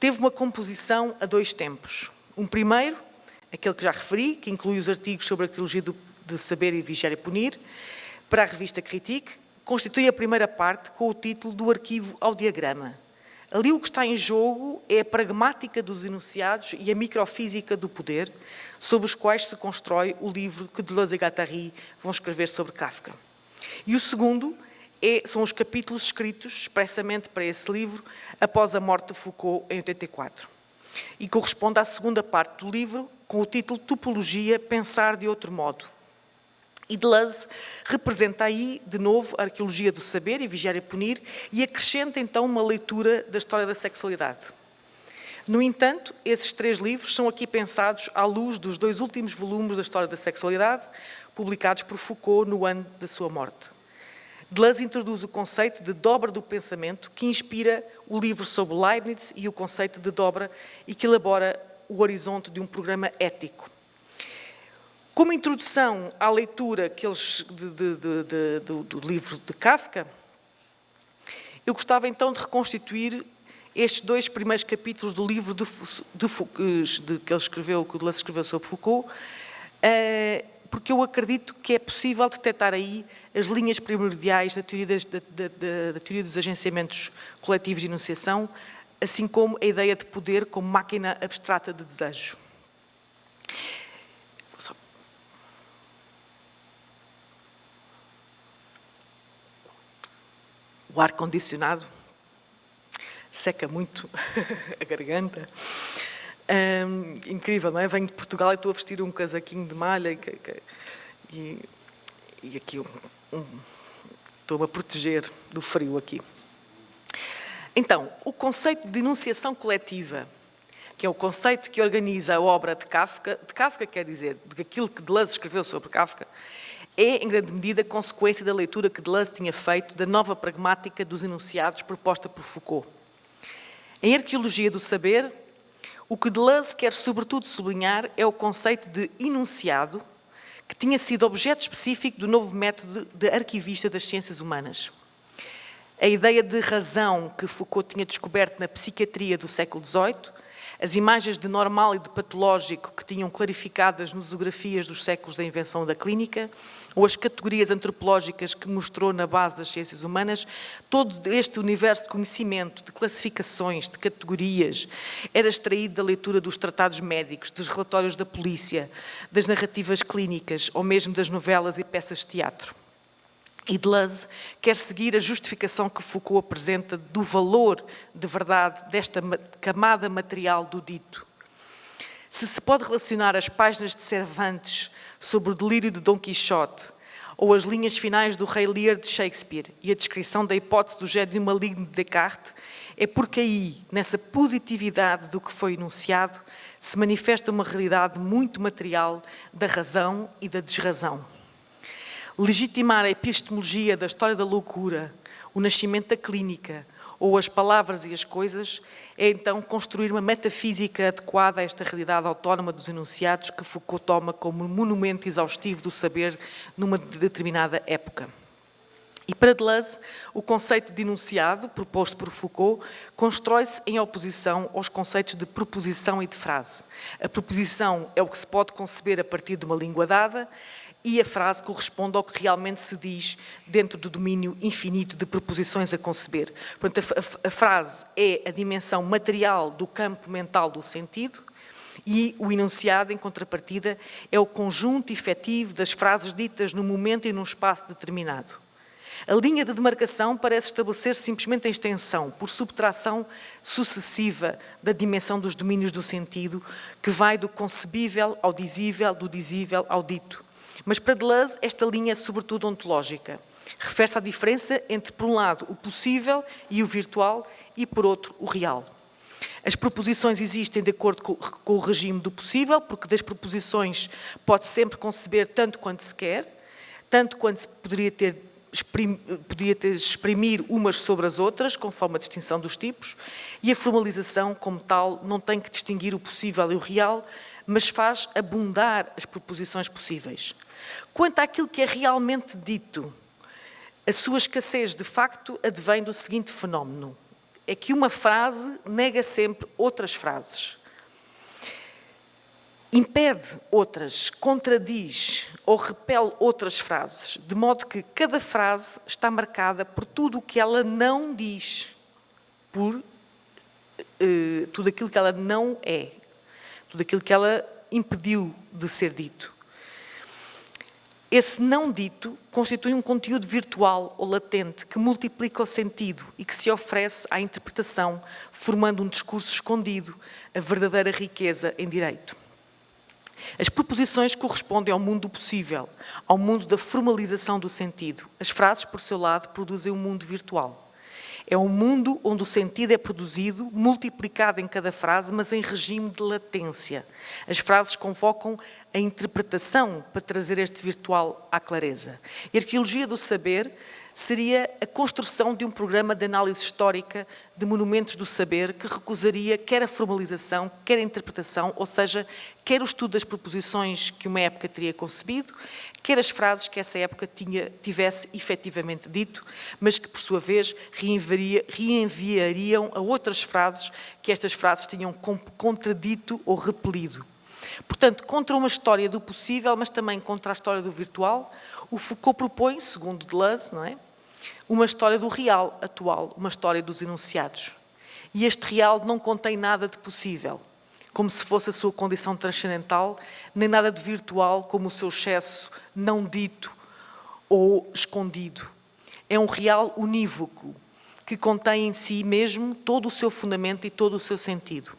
teve uma composição a dois tempos. Um primeiro, aquele que já referi, que inclui os artigos sobre a arqueologia de saber e vigiar e punir, para a revista Critique, constitui a primeira parte com o título do arquivo ao diagrama. Ali o que está em jogo é a pragmática dos enunciados e a microfísica do poder, sobre os quais se constrói o livro que Deleuze e Guattari vão escrever sobre Kafka. E o segundo são os capítulos escritos expressamente para esse livro após a morte de Foucault em 84. E corresponde à segunda parte do livro, com o título Topologia, Pensar de Outro Modo. E Deleuze representa aí, de novo, a arqueologia do saber e vigiar e punir, e acrescenta então uma leitura da história da sexualidade. No entanto, esses três livros são aqui pensados à luz dos dois últimos volumes da história da sexualidade, publicados por Foucault no ano da sua morte. Deleuze introduz o conceito de dobra do pensamento, que inspira o livro sobre Leibniz e o conceito de dobra e que elabora o horizonte de um programa ético. Como introdução à leitura do livro de Kafka, eu gostava então de reconstituir estes dois primeiros capítulos do livro que ele escreveu, que Deleuze escreveu sobre Foucault, porque eu acredito que é possível detectar aí as linhas primordiais da teoria dos agenciamentos coletivos de enunciação, assim como a ideia de poder como máquina abstrata de desejo. O ar-condicionado seca muito a garganta. Incrível, não é? Venho de Portugal e estou a vestir um casaquinho de malha e aqui estou-me a proteger do frio aqui. Então, o conceito de enunciação coletiva, que é o conceito que organiza a obra de Kafka quer dizer, daquilo que Deleuze escreveu sobre Kafka, é, em grande medida, consequência da leitura que Deleuze tinha feito da nova pragmática dos enunciados proposta por Foucault. Em arqueologia do saber, o que Deleuze quer sobretudo sublinhar é o conceito de enunciado, que tinha sido objeto específico do novo método de arquivista das ciências humanas. A ideia de razão que Foucault tinha descoberto na psiquiatria do século XVIII, as imagens de normal e de patológico que tinham clarificadas nosografias dos séculos da invenção da clínica, ou as categorias antropológicas que mostrou na base das ciências humanas, todo este universo de conhecimento, de classificações, de categorias, era extraído da leitura dos tratados médicos, dos relatórios da polícia, das narrativas clínicas, ou mesmo das novelas e peças de teatro. E Deleuze quer seguir a justificação que Foucault apresenta do valor de verdade desta camada material do dito. Se pode relacionar as páginas de Cervantes sobre o delírio de Dom Quixote ou as linhas finais do Rei Lear de Shakespeare e a descrição da hipótese do gênio maligno de Descartes, é porque aí, nessa positividade do que foi enunciado, se manifesta uma realidade muito material da razão e da desrazão. Legitimar a epistemologia da história da loucura o nascimento da clínica, ou as palavras e as coisas, é então construir uma metafísica adequada a esta realidade autónoma dos enunciados que Foucault toma como monumento exaustivo do saber numa determinada época. E para Deleuze, o conceito de enunciado, proposto por Foucault, constrói-se em oposição aos conceitos de proposição e de frase. A proposição é o que se pode conceber a partir de uma língua dada, e a frase corresponde ao que realmente se diz dentro do domínio infinito de proposições a conceber. Portanto, a frase é a dimensão material do campo mental do sentido e o enunciado, em contrapartida, é o conjunto efetivo das frases ditas no momento e num espaço determinado. A linha de demarcação parece estabelecer-se simplesmente em extensão, por subtração sucessiva da dimensão dos domínios do sentido, que vai do concebível ao dizível, do dizível ao dito. Mas para Deleuze, esta linha é sobretudo ontológica. Refere-se à diferença entre, por um lado, o possível e o virtual e, por outro, o real. As proposições existem de acordo com o regime do possível, porque das proposições pode sempre conceber tanto quanto se quer, tanto quanto se poderia ter exprimir umas sobre as outras, conforme a distinção dos tipos, e a formalização, como tal, não tem que distinguir o possível e o real, mas faz abundar as proposições possíveis. Quanto àquilo que é realmente dito, a sua escassez, de facto, advém do seguinte fenómeno: é que uma frase nega sempre outras frases. Impede outras, contradiz ou repele outras frases, de modo que cada frase está marcada por tudo o que ela não diz, por tudo aquilo que ela não é, tudo aquilo que ela impediu de ser dito. Esse não dito constitui um conteúdo virtual ou latente que multiplica o sentido e que se oferece à interpretação, formando um discurso escondido, a verdadeira riqueza em direito. As proposições correspondem ao mundo possível, ao mundo da formalização do sentido. As frases, por seu lado, produzem um mundo virtual. É um mundo onde o sentido é produzido, multiplicado em cada frase, mas em regime de latência. As frases convocam a interpretação para trazer este virtual à clareza. A arqueologia do saber seria a construção de um programa de análise histórica de monumentos do saber que recusaria quer a formalização, quer a interpretação, ou seja, quer o estudo das proposições que uma época teria concebido, quer as frases que essa época tivesse efetivamente dito, mas que, por sua vez, reenviariam a outras frases que estas frases tinham contradito ou repelido. Portanto, contra uma história do possível, mas também contra a história do virtual, o Foucault propõe, segundo Deleuze, não é? Uma história do real atual, uma história dos enunciados. E este real não contém nada de possível, como se fosse a sua condição transcendental, nem nada de virtual, como o seu excesso não dito ou escondido. É um real unívoco, que contém em si mesmo todo o seu fundamento e todo o seu sentido.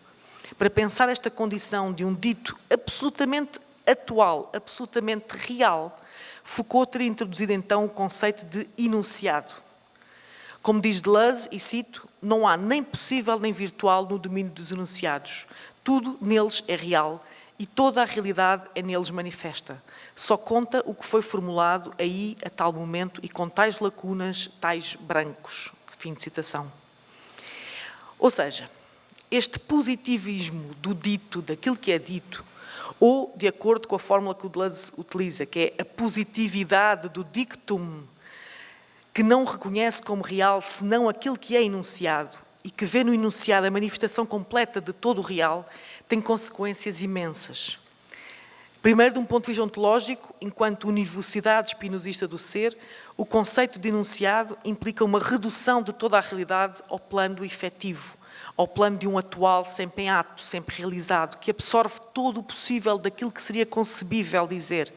Para pensar esta condição de um dito absolutamente atual, absolutamente real, Foucault teria introduzido então o conceito de enunciado. Como diz Deleuze, e cito, não há nem possível nem virtual no domínio dos enunciados. Tudo neles é real e toda a realidade é neles manifesta. Só conta o que foi formulado aí a tal momento e com tais lacunas, tais brancos. Fim de citação. Ou seja, este positivismo do dito, daquilo que é dito, ou, de acordo com a fórmula que o Deleuze utiliza, que é a positividade do dictum, que não reconhece como real senão aquilo que é enunciado e que vê no enunciado a manifestação completa de todo o real, tem consequências imensas. Primeiro, de um ponto de vista ontológico, enquanto univocidade espinosista do ser, o conceito de enunciado implica uma redução de toda a realidade ao plano do efetivo, ao plano de um atual sempre em ato, sempre realizado, que absorve todo o possível daquilo que seria concebível dizer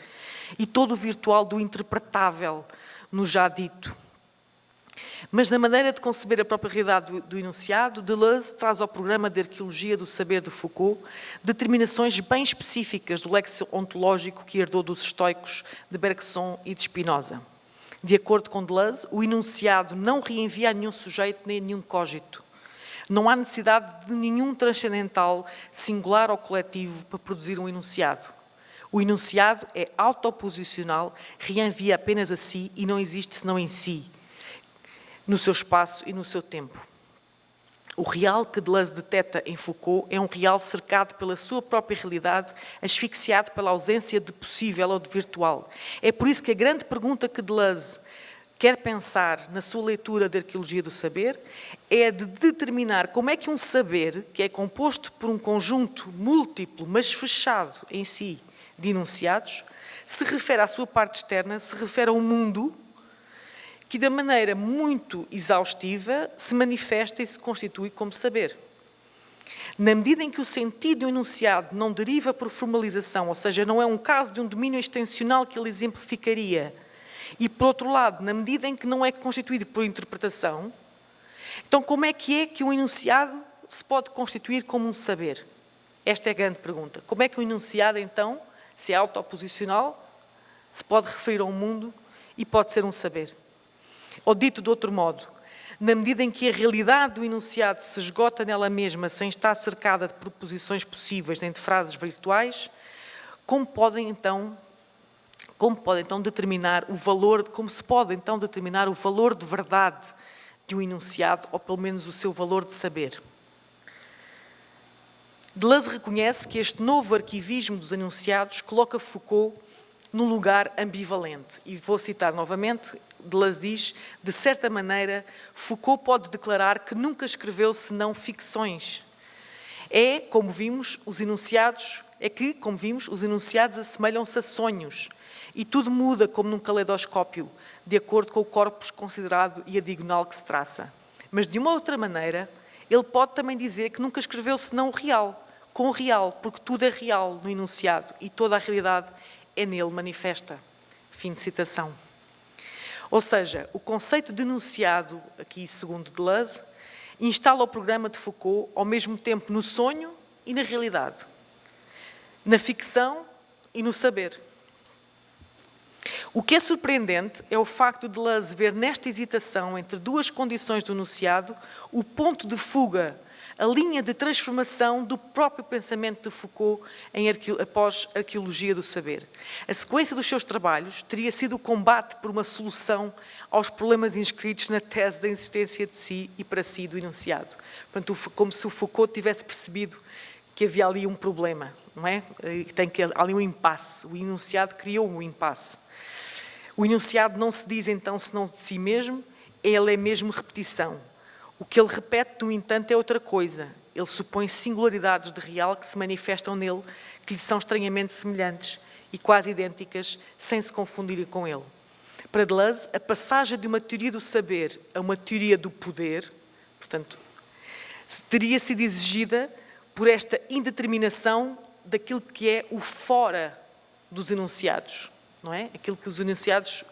e todo o virtual do interpretável no já dito. Mas na maneira de conceber a própria realidade do enunciado, Deleuze traz ao programa de arqueologia do saber de Foucault determinações bem específicas do léxico ontológico que herdou dos estoicos de Bergson e de Spinoza. De acordo com Deleuze, o enunciado não reenvia a nenhum sujeito nem a nenhum cogito. Não há necessidade de nenhum transcendental, singular ou coletivo, para produzir um enunciado. O enunciado é autoposicional, reenvia apenas a si e não existe senão em si. no seu espaço e no seu tempo. O real que Deleuze detecta em Foucault é um real cercado pela sua própria realidade, asfixiado pela ausência de possível ou de virtual. É por isso que a grande pergunta que Deleuze quer pensar na sua leitura da arqueologia do saber é a de determinar como é que um saber, que é composto por um conjunto múltiplo, mas fechado em si, de enunciados, se refere à sua parte externa, se refere a um mundo que, de maneira muito exaustiva, se manifesta e se constitui como saber. Na medida em que o sentido do enunciado não deriva por formalização, ou seja, não é um caso de um domínio extensional que ele exemplificaria, e, por outro lado, na medida em que não é constituído por interpretação, então como é que um enunciado se pode constituir como um saber? Esta é a grande pergunta. Como é que o enunciado, então, se é autoposicional, se pode referir a um mundo e pode ser um saber? Ou dito de outro modo, na medida em que a realidade do enunciado se esgota nela mesma sem estar cercada de proposições possíveis nem de frases virtuais, como se pode então determinar o valor de verdade de um enunciado, ou pelo menos o seu valor de saber? Deleuze reconhece que este novo arquivismo dos enunciados coloca Foucault num lugar ambivalente. E vou citar novamente, Deleuze diz, de certa maneira, Foucault pode declarar que nunca escreveu senão ficções. Como vimos, os enunciados assemelham-se a sonhos. E tudo muda como num caleidoscópio, de acordo com o corpus considerado e a diagonal que se traça. Mas, de uma outra maneira, ele pode também dizer que nunca escreveu senão o real, com o real, porque tudo é real no enunciado e toda a realidade é nele manifesta. Fim de citação. Ou seja, o conceito de enunciado, aqui segundo Deleuze, instala o programa de Foucault ao mesmo tempo no sonho e na realidade, na ficção e no saber. O que é surpreendente é o facto de Deleuze ver nesta hesitação entre duas condições do enunciado o ponto de fuga, a linha de transformação do próprio pensamento de Foucault após a arqueologia do saber. A sequência dos seus trabalhos teria sido o combate por uma solução aos problemas inscritos na tese da existência de si e para si do enunciado. Portanto, como se o Foucault tivesse percebido que havia ali um problema, não é? Ali um impasse. O enunciado criou um impasse. O enunciado não se diz, então, senão de si mesmo, ele é mesmo repetição. O que ele repete, no entanto, é outra coisa. Ele supõe singularidades de real que se manifestam nele, que lhe são estranhamente semelhantes e quase idênticas, sem se confundirem com ele. Para Deleuze, a passagem de uma teoria do saber a uma teoria do poder, portanto, teria sido exigida por esta indeterminação daquilo que é o fora dos enunciados, não é? Aquilo que os enunciados,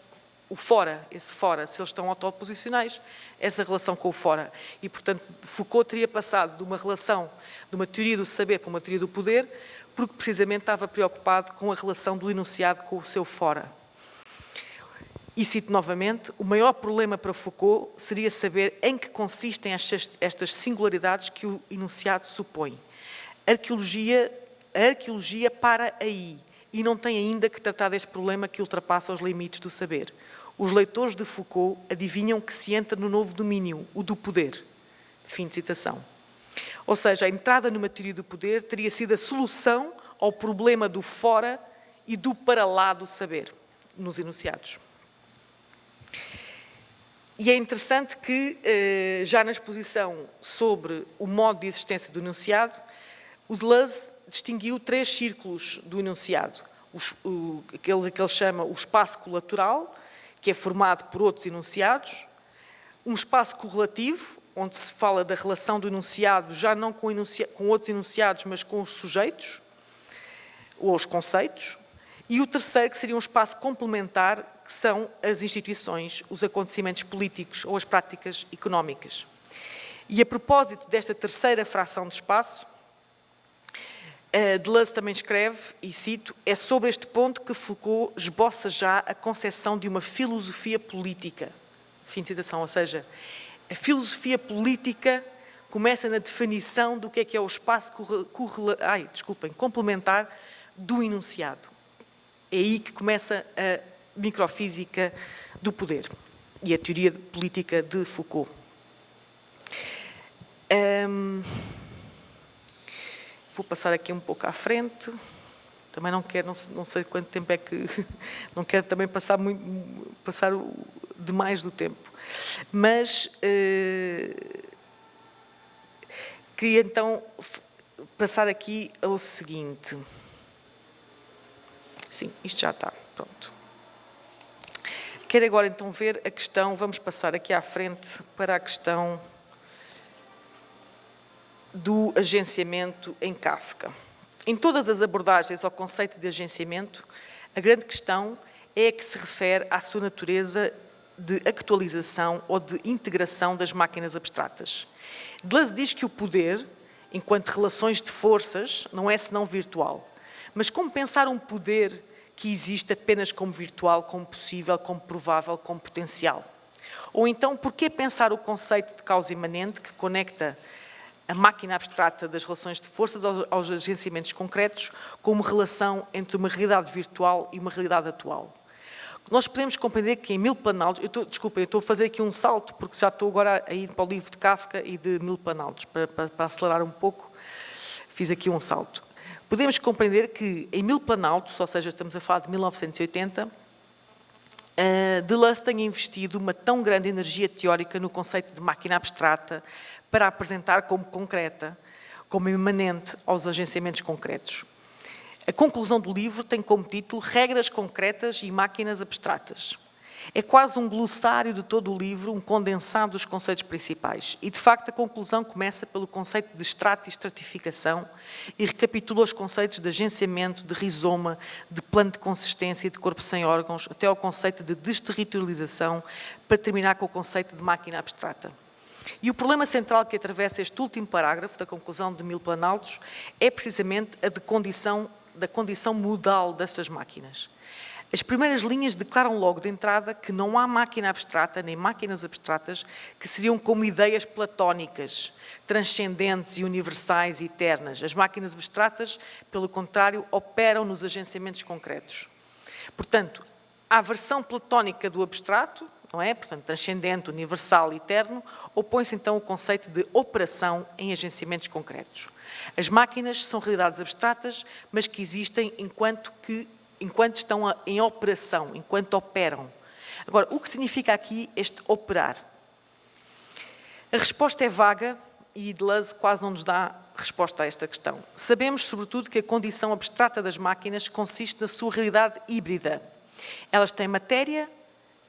esse fora, se eles estão autoposicionais, essa relação com o fora. E, portanto, Foucault teria passado de uma relação, de uma teoria do saber para uma teoria do poder, porque precisamente estava preocupado com a relação do enunciado com o seu fora. E cito novamente, o maior problema para Foucault seria saber em que consistem estas singularidades que o enunciado supõe. A arqueologia para aí e não tem ainda que tratar deste problema que ultrapassa os limites do saber. Os leitores de Foucault adivinham que se entra no novo domínio, o do poder. Fim de citação. Ou seja, a entrada numa teoria do poder teria sido a solução ao problema do fora e do para lá do saber, nos enunciados. E é interessante que, já na exposição sobre o modo de existência do enunciado, o Deleuze distinguiu 3 círculos do enunciado. Aquele que ele chama o espaço colateral, que é formado por outros enunciados, um espaço correlativo, onde se fala da relação do enunciado, já não com outros enunciados, mas com os sujeitos, ou os conceitos, e o terceiro, que seria um espaço complementar, que são as instituições, os acontecimentos políticos ou as práticas económicas. E a propósito desta terceira fração de espaço, Deleuze também escreve, e cito, é sobre este ponto que Foucault esboça já a concepção de uma filosofia política. Fim de citação, ou seja, a filosofia política começa na definição do que é o espaço complementar do enunciado. É aí que começa a microfísica do poder. e a teoria política de Foucault. Vou passar aqui um pouco à frente. Também não quero, não sei quanto tempo é que... Não quero também passar demais do tempo. Mas queria então passar aqui ao seguinte. Sim, isto já está, pronto. Quero agora então ver a questão, vamos passar aqui à frente para a questão do agenciamento em Kafka. Em todas as abordagens ao conceito de agenciamento, a grande questão é a que se refere à sua natureza de actualização ou de integração das máquinas abstratas. Deleuze diz que o poder, enquanto relações de forças, não é senão virtual. Mas como pensar um poder que existe apenas como virtual, como possível, como provável, como potencial? Ou então, por que pensar o conceito de causa imanente que conecta a máquina abstrata das relações de forças aos agenciamentos concretos como relação entre uma realidade virtual e uma realidade atual? Nós podemos compreender que em Mil Planaltos... Desculpem, eu estou a fazer aqui um salto, porque já estou agora a ir para o livro de Kafka e de Mil Planaltos, para acelerar um pouco, fiz aqui um salto. Podemos compreender que em Mil Planaltos, ou seja, estamos a falar de 1980, Deleuze tenha investido uma tão grande energia teórica no conceito de máquina abstrata para a apresentar como concreta, como imanente aos agenciamentos concretos. A conclusão do livro tem como título Regras Concretas e Máquinas Abstratas. É quase um glossário de todo o livro, um condensado dos conceitos principais. E, de facto, a conclusão começa pelo conceito de extrato e estratificação e recapitula os conceitos de agenciamento, de rizoma, de plano de consistência e de corpo sem órgãos, até ao conceito de desterritorialização, para terminar com o conceito de máquina abstrata. E o problema central que atravessa este último parágrafo da conclusão de Mil Planaltos é precisamente a da condição modal destas máquinas. As primeiras linhas declaram logo de entrada que não há máquina abstrata, nem máquinas abstratas, que seriam como ideias platónicas, transcendentes e universais e eternas. As máquinas abstratas, pelo contrário, operam nos agenciamentos concretos. Portanto, a versão platónica do abstrato, não é? Portanto, transcendente, universal e eterno, opõe-se então o conceito de operação em agenciamentos concretos. As máquinas são realidades abstratas, mas que existem enquanto estão em operação, enquanto operam. Agora, o que significa aqui este operar? A resposta é vaga e Deleuze quase não nos dá resposta a esta questão. Sabemos, sobretudo, que a condição abstrata das máquinas consiste na sua realidade híbrida. Elas têm matéria,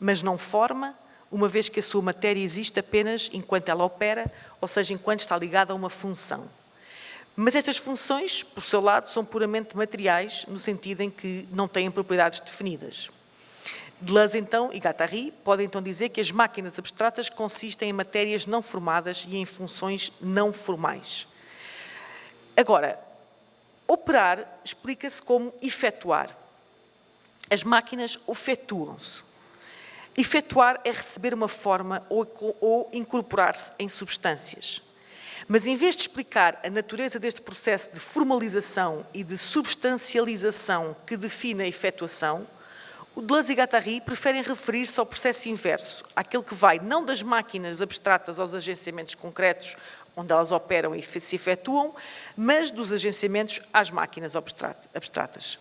mas não forma, uma vez que a sua matéria existe apenas enquanto ela opera, ou seja, enquanto está ligada a uma função. Mas estas funções, por seu lado, são puramente materiais, no sentido em que não têm propriedades definidas. Deleuze, então, e Guattari podem então dizer que as máquinas abstratas consistem em matérias não formadas e em funções não formais. Agora, operar explica-se como efetuar. As máquinas efetuam-se. Efetuar é receber uma forma ou incorporar-se em substâncias. Mas, em vez de explicar a natureza deste processo de formalização e de substancialização que define a efetuação, o Deleuze e Guattari preferem referir-se ao processo inverso, àquele que vai não das máquinas abstratas aos agenciamentos concretos, onde elas operam e se efetuam, mas dos agenciamentos às máquinas abstratas.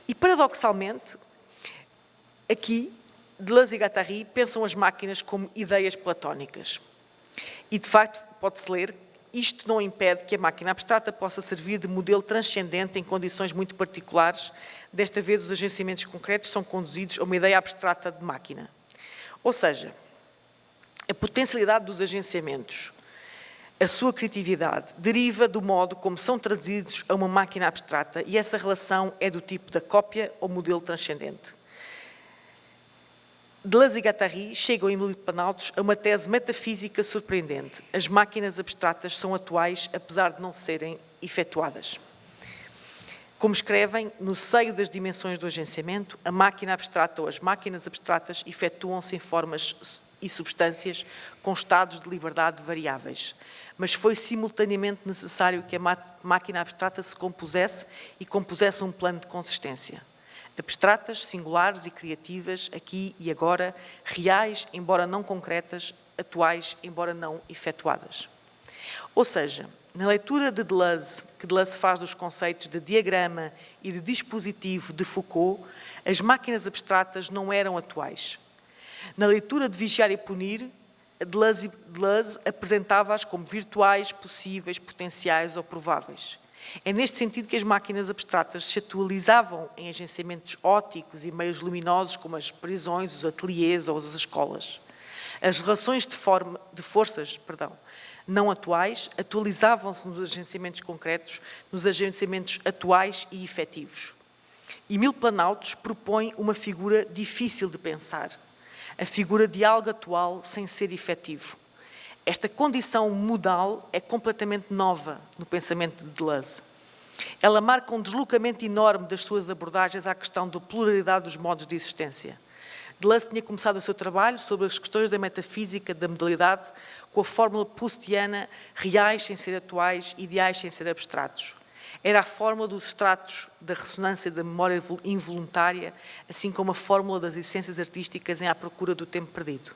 E, paradoxalmente, aqui, Deleuze e Guattari pensam as máquinas como ideias platónicas. E, de facto, pode-se ler, isto não impede que a máquina abstrata possa servir de modelo transcendente em condições muito particulares. Desta vez, os agenciamentos concretos são conduzidos a uma ideia abstrata de máquina. Ou seja, a potencialidade dos agenciamentos, a sua criatividade, deriva do modo como são traduzidos a uma máquina abstrata e essa relação é do tipo da cópia ou modelo transcendente. Deleuze e Guattari chegam em Mil Planaltos a uma tese metafísica surpreendente. As máquinas abstratas são atuais, apesar de não serem efetuadas. Como escrevem, no seio das dimensões do agenciamento, a máquina abstrata ou as máquinas abstratas efetuam-se em formas e substâncias com estados de liberdade variáveis. Mas foi simultaneamente necessário que a máquina abstrata se compusesse e compusesse um plano de consistência. abstratas, singulares e criativas, aqui e agora, reais, embora não concretas, atuais, embora não efetuadas. Ou seja, na leitura de Deleuze, que Deleuze faz dos conceitos de diagrama e de dispositivo de Foucault, as máquinas abstratas não eram atuais. Na leitura de Vigiar e Punir, Deleuze apresentava-as como virtuais, possíveis, potenciais ou prováveis. É neste sentido que as máquinas abstratas se atualizavam em agenciamentos ópticos e meios luminosos como as prisões, os ateliês ou as escolas. As relações de forças não atuais atualizavam-se nos agenciamentos concretos, nos agenciamentos atuais e efetivos. Emile Planaltos propõe uma figura difícil de pensar, a figura de algo atual sem ser efetivo. Esta condição modal é completamente nova no pensamento de Deleuze. Ela marca um deslocamento enorme das suas abordagens à questão da pluralidade dos modos de existência. Deleuze tinha começado o seu trabalho sobre as questões da metafísica, da modalidade, com a fórmula proustiana, reais sem ser atuais, ideais sem ser abstratos. Era a fórmula dos estratos da ressonância da memória involuntária, assim como a fórmula das essências artísticas em À Procura do Tempo Perdido.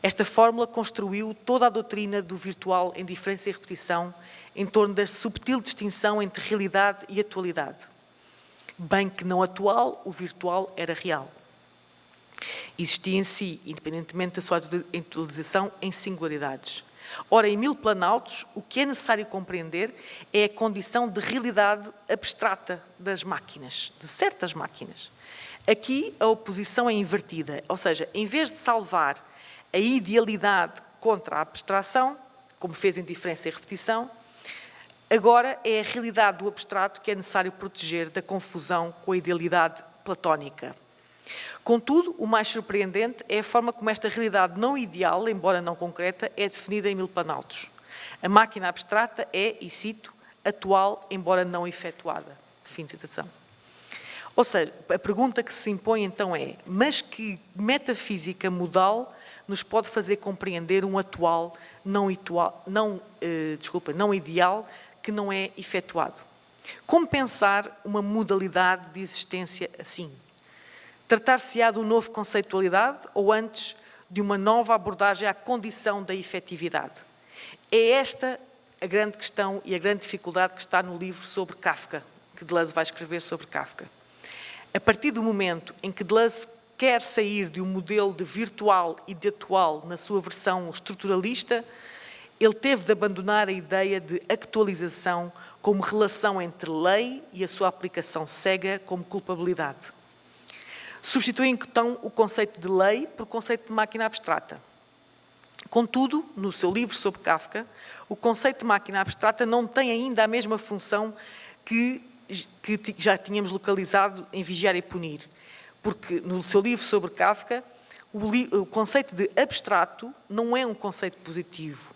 Esta fórmula construiu toda a doutrina do virtual em diferença e repetição em torno da subtil distinção entre realidade e atualidade. Bem que não atual, o virtual era real. Existia em si, independentemente da sua atualização, em singularidades. Ora, em Emile Planaltos, o que é necessário compreender é a condição de realidade abstrata das máquinas, de certas máquinas. Aqui a oposição é invertida, ou seja, em vez de salvar a idealidade contra a abstração, como fez em Diferença e Repetição, agora é a realidade do abstrato que é necessário proteger da confusão com a idealidade platónica. Contudo, o mais surpreendente é a forma como esta realidade não ideal, embora não concreta, é definida em Emile Planaltos. A máquina abstrata é, e cito, atual, embora não efetuada. Fim de citação. Ou seja, a pergunta que se impõe então é: mas que metafísica modal nos pode fazer compreender um atual não ideal que não é efetuado? Como pensar uma modalidade de existência assim? Tratar-se-á de um novo conceitualidade ou antes de uma nova abordagem à condição da efetividade? É esta a grande questão e a grande dificuldade que está no livro sobre Kafka, que Deleuze vai escrever sobre Kafka. A partir do momento em que Deleuze quer sair de um modelo de virtual e de atual na sua versão estruturalista, ele teve de abandonar a ideia de actualização como relação entre lei e a sua aplicação cega como culpabilidade. Substitui então o conceito de lei por conceito de máquina abstrata. Contudo, no seu livro sobre Kafka, o conceito de máquina abstrata não tem ainda a mesma função que já tínhamos localizado em Vigiar e Punir, porque no seu livro sobre Kafka, o conceito de abstrato não é um conceito positivo.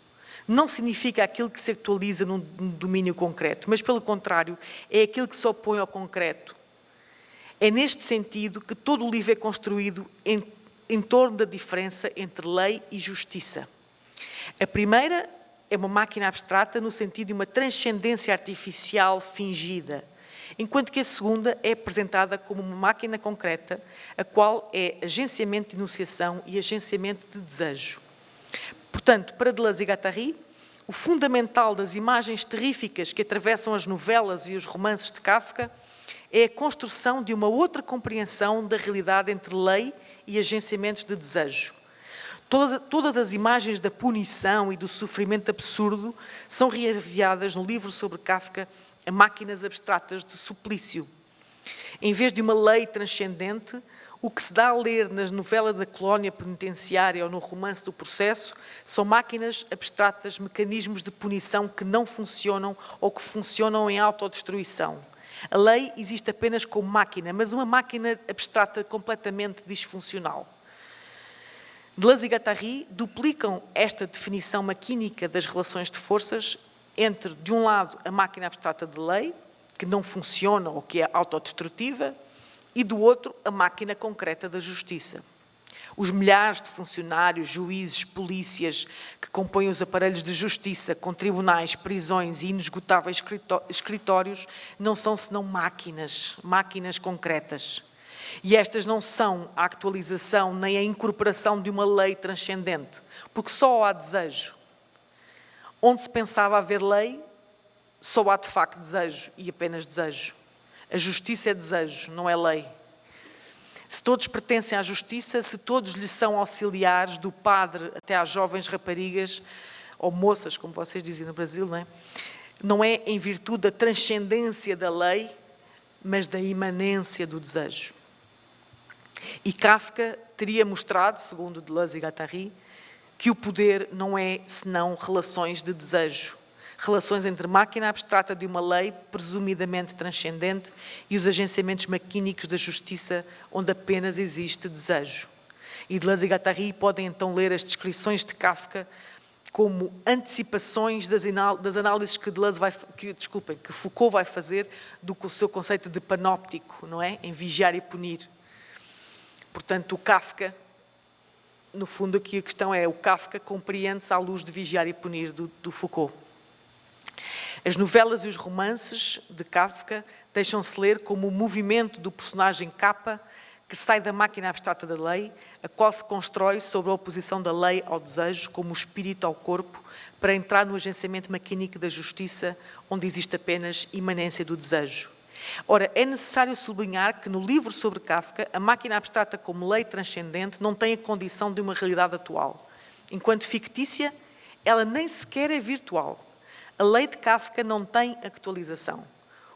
Não significa aquilo que se atualiza num domínio concreto, mas, pelo contrário, é aquilo que se opõe ao concreto. É neste sentido que todo o livro é construído em torno da diferença entre lei e justiça. A primeira é uma máquina abstrata no sentido de uma transcendência artificial fingida, enquanto que a segunda é apresentada como uma máquina concreta, a qual é agenciamento de enunciação e agenciamento de desejo. Portanto, para Deleuze e Guattari, o fundamental das imagens terríficas que atravessam as novelas e os romances de Kafka é a construção de uma outra compreensão da realidade entre lei e agenciamentos de desejo. Todas as imagens da punição e do sofrimento absurdo são reaviadas no livro sobre Kafka a máquinas abstratas de suplício. Em vez de uma lei transcendente, o que se dá a ler nas novelas da colónia penitenciária ou no romance do Processo são máquinas abstratas, mecanismos de punição que não funcionam ou que funcionam em autodestruição. A lei existe apenas como máquina, mas uma máquina abstrata completamente disfuncional. Deleuze e Guattari duplicam esta definição maquínica das relações de forças entre, de um lado, a máquina abstrata de lei, que não funciona ou que é autodestrutiva, e do outro, a máquina concreta da justiça. Os milhares de funcionários, juízes, polícias que compõem os aparelhos de justiça, com tribunais, prisões e inesgotáveis escritórios, não são senão máquinas concretas. E estas não são a atualização nem a incorporação de uma lei transcendente, porque só há desejo. Onde se pensava haver lei, só há de facto desejo e apenas desejo. A justiça é desejo, não é lei. Se todos pertencem à justiça, se todos lhe são auxiliares, do padre até às jovens raparigas, ou moças, como vocês dizem no Brasil, não é? Não é em virtude da transcendência da lei, mas da imanência do desejo. E Kafka teria mostrado, segundo Deleuze e Guattari, que o poder não é senão relações de desejo. Relações entre máquina abstrata de uma lei, presumidamente transcendente, e os agenciamentos maquínicos da justiça, onde apenas existe desejo. E Deleuze e Guattari podem então ler as descrições de Kafka como antecipações das análises que Foucault vai fazer do seu conceito de panóptico, não é? Em vigiar e punir. Portanto, o Kafka, no fundo aqui a questão é, o Kafka compreende-se à luz de Vigiar e Punir do Foucault. As novelas e os romances de Kafka deixam-se ler como o movimento do personagem K que sai da máquina abstrata da lei, a qual se constrói sobre a oposição da lei ao desejo, como o espírito ao corpo, para entrar no agenciamento maquínico da justiça, onde existe apenas imanência do desejo. Ora, é necessário sublinhar que no livro sobre Kafka, a máquina abstrata como lei transcendente não tem a condição de uma realidade atual. Enquanto fictícia, ela nem sequer é virtual. A lei de Kafka não tem actualização.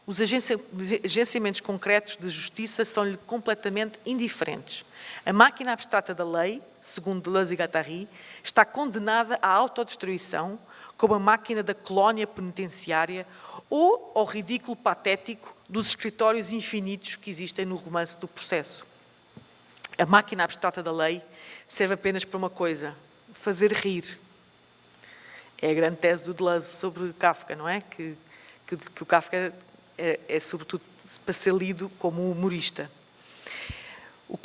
Os agenciamentos concretos de justiça são-lhe completamente indiferentes. A máquina abstrata da lei, segundo Deleuze e Guattari, está condenada à autodestruição como a máquina da colónia penitenciária ou ao ridículo patético dos escritórios infinitos que existem no romance do processo. A máquina abstrata da lei serve apenas para uma coisa: fazer rir. É a grande tese do Deleuze sobre Kafka, não é? Que o Kafka é sobretudo para ser lido como humorista. O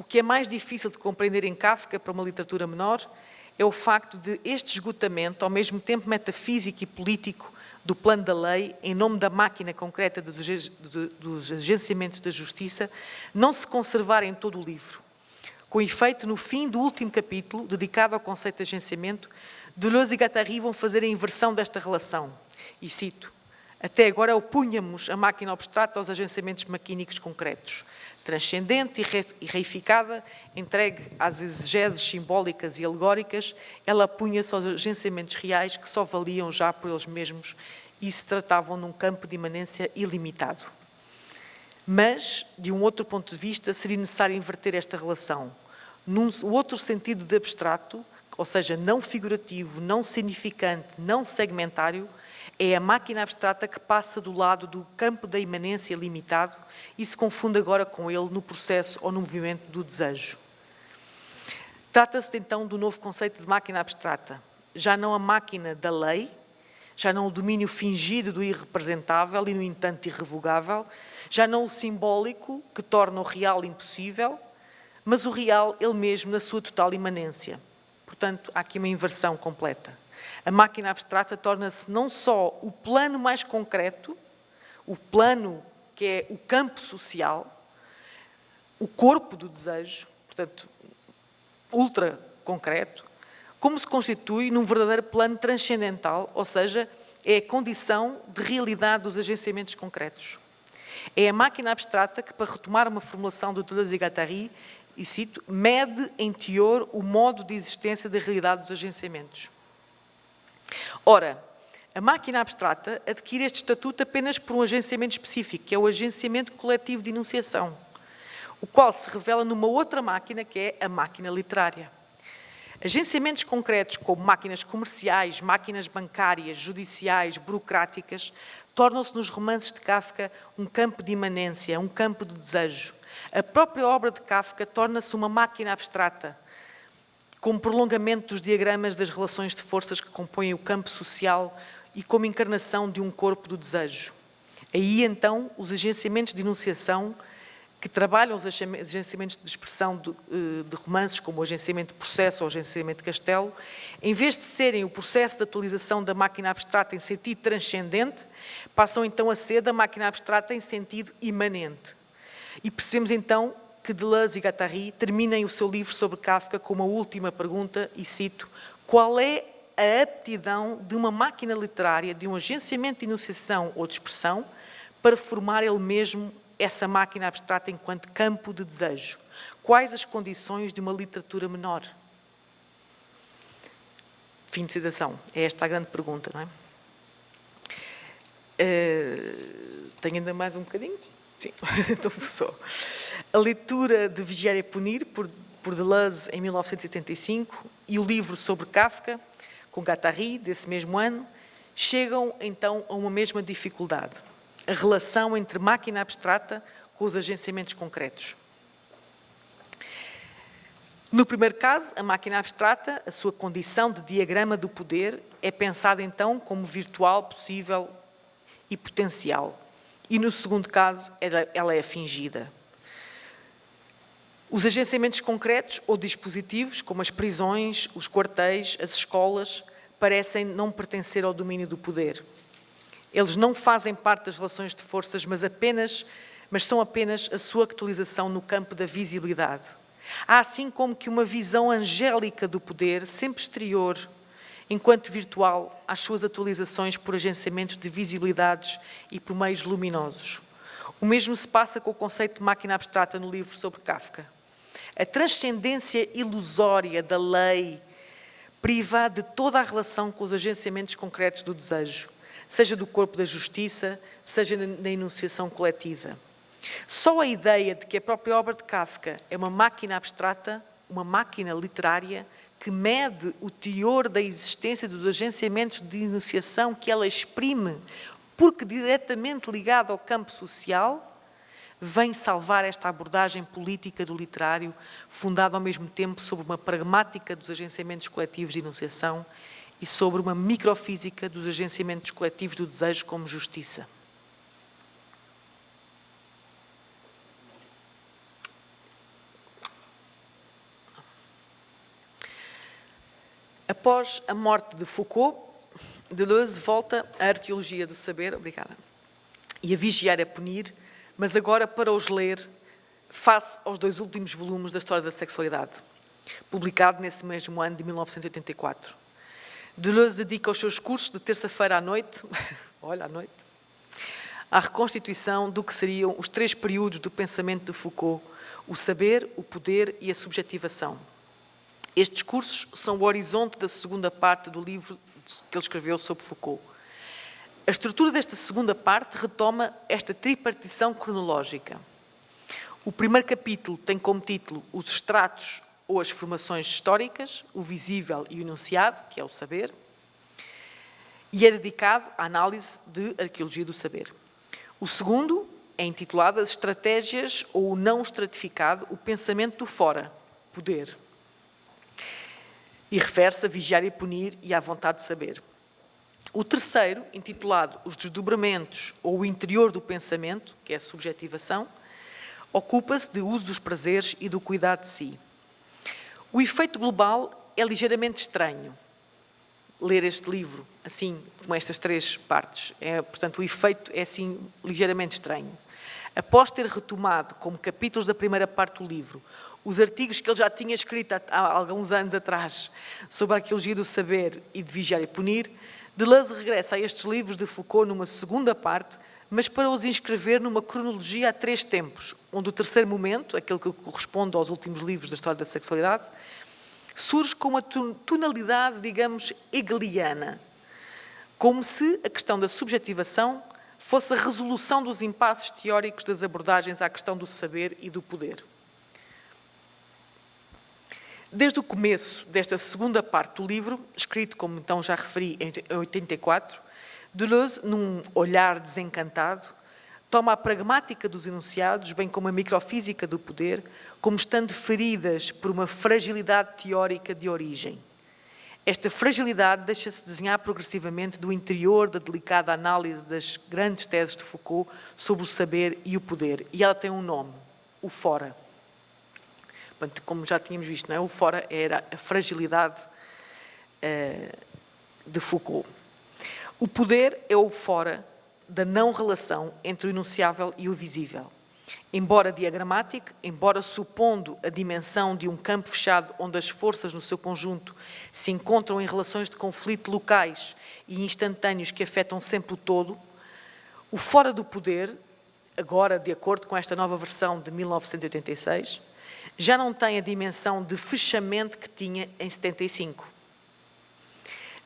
que é mais difícil de compreender em Kafka para uma literatura menor é o facto de este esgotamento, ao mesmo tempo metafísico e político, do plano da lei, em nome da máquina concreta dos agenciamentos da justiça, não se conservar em todo o livro. Com efeito, no fim do último capítulo, dedicado ao conceito de agenciamento, Deleuze e Guattari vão fazer a inversão desta relação. E cito: até agora opunhamos a máquina abstrata aos agenciamentos maquínicos concretos. Transcendente e reificada, entregue às exegeses simbólicas e alegóricas, ela opunha-se aos agenciamentos reais que só valiam já por eles mesmos e se tratavam num campo de imanência ilimitado. Mas, de um outro ponto de vista, seria necessário inverter esta relação. Num outro sentido de abstrato, ou seja, não figurativo, não significante, não segmentário, é a máquina abstrata que passa do lado do campo da imanência limitado e se confunde agora com ele no processo ou no movimento do desejo. Trata-se então do novo conceito de máquina abstrata. Já não a máquina da lei, já não o domínio fingido do irrepresentável e, no entanto, irrevogável, já não o simbólico que torna o real impossível, mas o real ele mesmo na sua total imanência. Portanto, há aqui uma inversão completa. A máquina abstrata torna-se não só o plano mais concreto, o plano que é o campo social, o corpo do desejo, portanto, ultra concreto, como se constitui num verdadeiro plano transcendental, ou seja, é a condição de realidade dos agenciamentos concretos. É a máquina abstrata que, para retomar uma formulação do Deleuze e Guattari, e cito, mede em teor o modo de existência da realidade dos agenciamentos. Ora, a máquina abstrata adquire este estatuto apenas por um agenciamento específico, que é o agenciamento coletivo de enunciação, o qual se revela numa outra máquina, que é a máquina literária. Agenciamentos concretos como máquinas comerciais, máquinas bancárias, judiciais, burocráticas, tornam-se nos romances de Kafka um campo de imanência, um campo de desejo. A própria obra de Kafka torna-se uma máquina abstrata, como prolongamento dos diagramas das relações de forças que compõem o campo social e como encarnação de um corpo do desejo. Aí, então, os agenciamentos de enunciação, que trabalham os agenciamentos de expressão de romances, como o agenciamento de processo ou o agenciamento de castelo, em vez de serem o processo de atualização da máquina abstrata em sentido transcendente, passam então a ser da máquina abstrata em sentido imanente. E percebemos então que Deleuze e Guattari terminem o seu livro sobre Kafka com uma última pergunta, e cito: qual é a aptidão de uma máquina literária, de um agenciamento de enunciação ou de expressão, para formar ele mesmo essa máquina abstrata enquanto campo de desejo? Quais as condições de uma literatura menor? Fim de citação. É esta a grande pergunta, não é? Tenho ainda mais um bocadinho? Sim, então só. A leitura de Vigiar e Punir, por Deleuze, em 1975, e o livro sobre Kafka, com Guattari, desse mesmo ano, chegam então a uma mesma dificuldade: a relação entre máquina abstrata com os agenciamentos concretos. No primeiro caso, a máquina abstrata, a sua condição de diagrama do poder, é pensada então como virtual, possível e potencial. E no segundo caso, ela é fingida. Os agenciamentos concretos ou dispositivos, como as prisões, os quartéis, as escolas, parecem não pertencer ao domínio do poder. Eles não fazem parte das relações de forças, mas são apenas a sua actualização no campo da visibilidade. Há assim como que uma visão angélica do poder, sempre exterior, enquanto virtual, às suas atualizações por agenciamentos de visibilidades e por meios luminosos. O mesmo se passa com o conceito de máquina abstrata no livro sobre Kafka. A transcendência ilusória da lei priva de toda a relação com os agenciamentos concretos do desejo, seja do corpo da justiça, seja na enunciação coletiva. Só a ideia de que a própria obra de Kafka é uma máquina abstrata, uma máquina literária, que mede o teor da existência dos agenciamentos de enunciação que ela exprime, porque diretamente ligado ao campo social, vem salvar esta abordagem política do literário, fundada ao mesmo tempo sobre uma pragmática dos agenciamentos coletivos de enunciação e sobre uma microfísica dos agenciamentos coletivos do desejo como justiça. Após a morte de Foucault, Deleuze volta à arqueologia do saber, obrigada, e a Vigiar e a Punir, mas agora para os ler face aos 2 últimos volumes da História da Sexualidade, publicado nesse mesmo ano de 1984. Deleuze dedica os seus cursos de terça-feira à noite, à reconstituição do que seriam os 3 períodos do pensamento de Foucault: o saber, o poder e a subjetivação. Estes cursos são o horizonte da segunda parte do livro que ele escreveu sobre Foucault. A estrutura desta segunda parte retoma esta tripartição cronológica. O primeiro capítulo tem como título os estratos ou as formações históricas, o visível e o enunciado, que é o saber, e é dedicado à análise de arqueologia do saber. O segundo é intitulado as estratégias ou o não estratificado, o pensamento do fora, poder, e refere-se a vigiar e punir e à vontade de saber. O terceiro, intitulado os desdobramentos ou o interior do pensamento, que é a subjetivação, ocupa-se de uso dos prazeres e do cuidado de si. O efeito global é ligeiramente estranho. Ler este livro, assim, com estas 3 partes, portanto, o efeito é, assim, ligeiramente estranho. Após ter retomado, como capítulos da primeira parte do livro, os artigos que ele já tinha escrito há alguns anos atrás sobre a arqueologia do saber e de Vigiar e Punir, Deleuze regressa a estes livros de Foucault numa segunda parte, mas para os inscrever numa cronologia a 3 tempos, onde o terceiro momento, aquele que corresponde aos últimos livros da História da Sexualidade, surge com uma tonalidade, digamos, hegeliana, como se a questão da subjetivação fosse a resolução dos impasses teóricos das abordagens à questão do saber e do poder. Desde o começo desta segunda parte do livro, escrito, como então já referi, em 84, Deleuze, num olhar desencantado, toma a pragmática dos enunciados, bem como a microfísica do poder, como estando feridas por uma fragilidade teórica de origem. Esta fragilidade deixa-se desenhar progressivamente do interior da delicada análise das grandes teses de Foucault sobre o saber e o poder. E ela tem um nome, o fora. Como já tínhamos visto, não é? O fora era a fragilidade de Foucault. O poder é o fora da não relação entre o enunciável e o visível. Embora diagramático, embora supondo a dimensão de um campo fechado onde as forças no seu conjunto se encontram em relações de conflito locais e instantâneos que afetam sempre o todo, o fora do poder, agora de acordo com esta nova versão de 1986, já não tem a dimensão de fechamento que tinha em 75.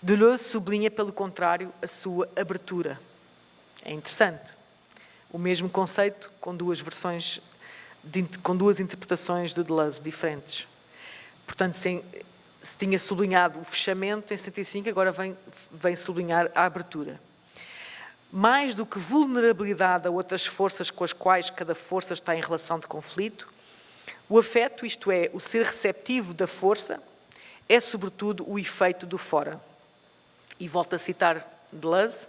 Deleuze sublinha, pelo contrário, a sua abertura. É interessante. O mesmo conceito com duas versões, com duas interpretações de Deleuze diferentes. Portanto, se tinha sublinhado o fechamento em 75, agora vem sublinhar a abertura. Mais do que vulnerabilidade a outras forças com as quais cada força está em relação de conflito, o afeto, isto é, o ser receptivo da força, é sobretudo o efeito do fora. E volto a citar Deleuze,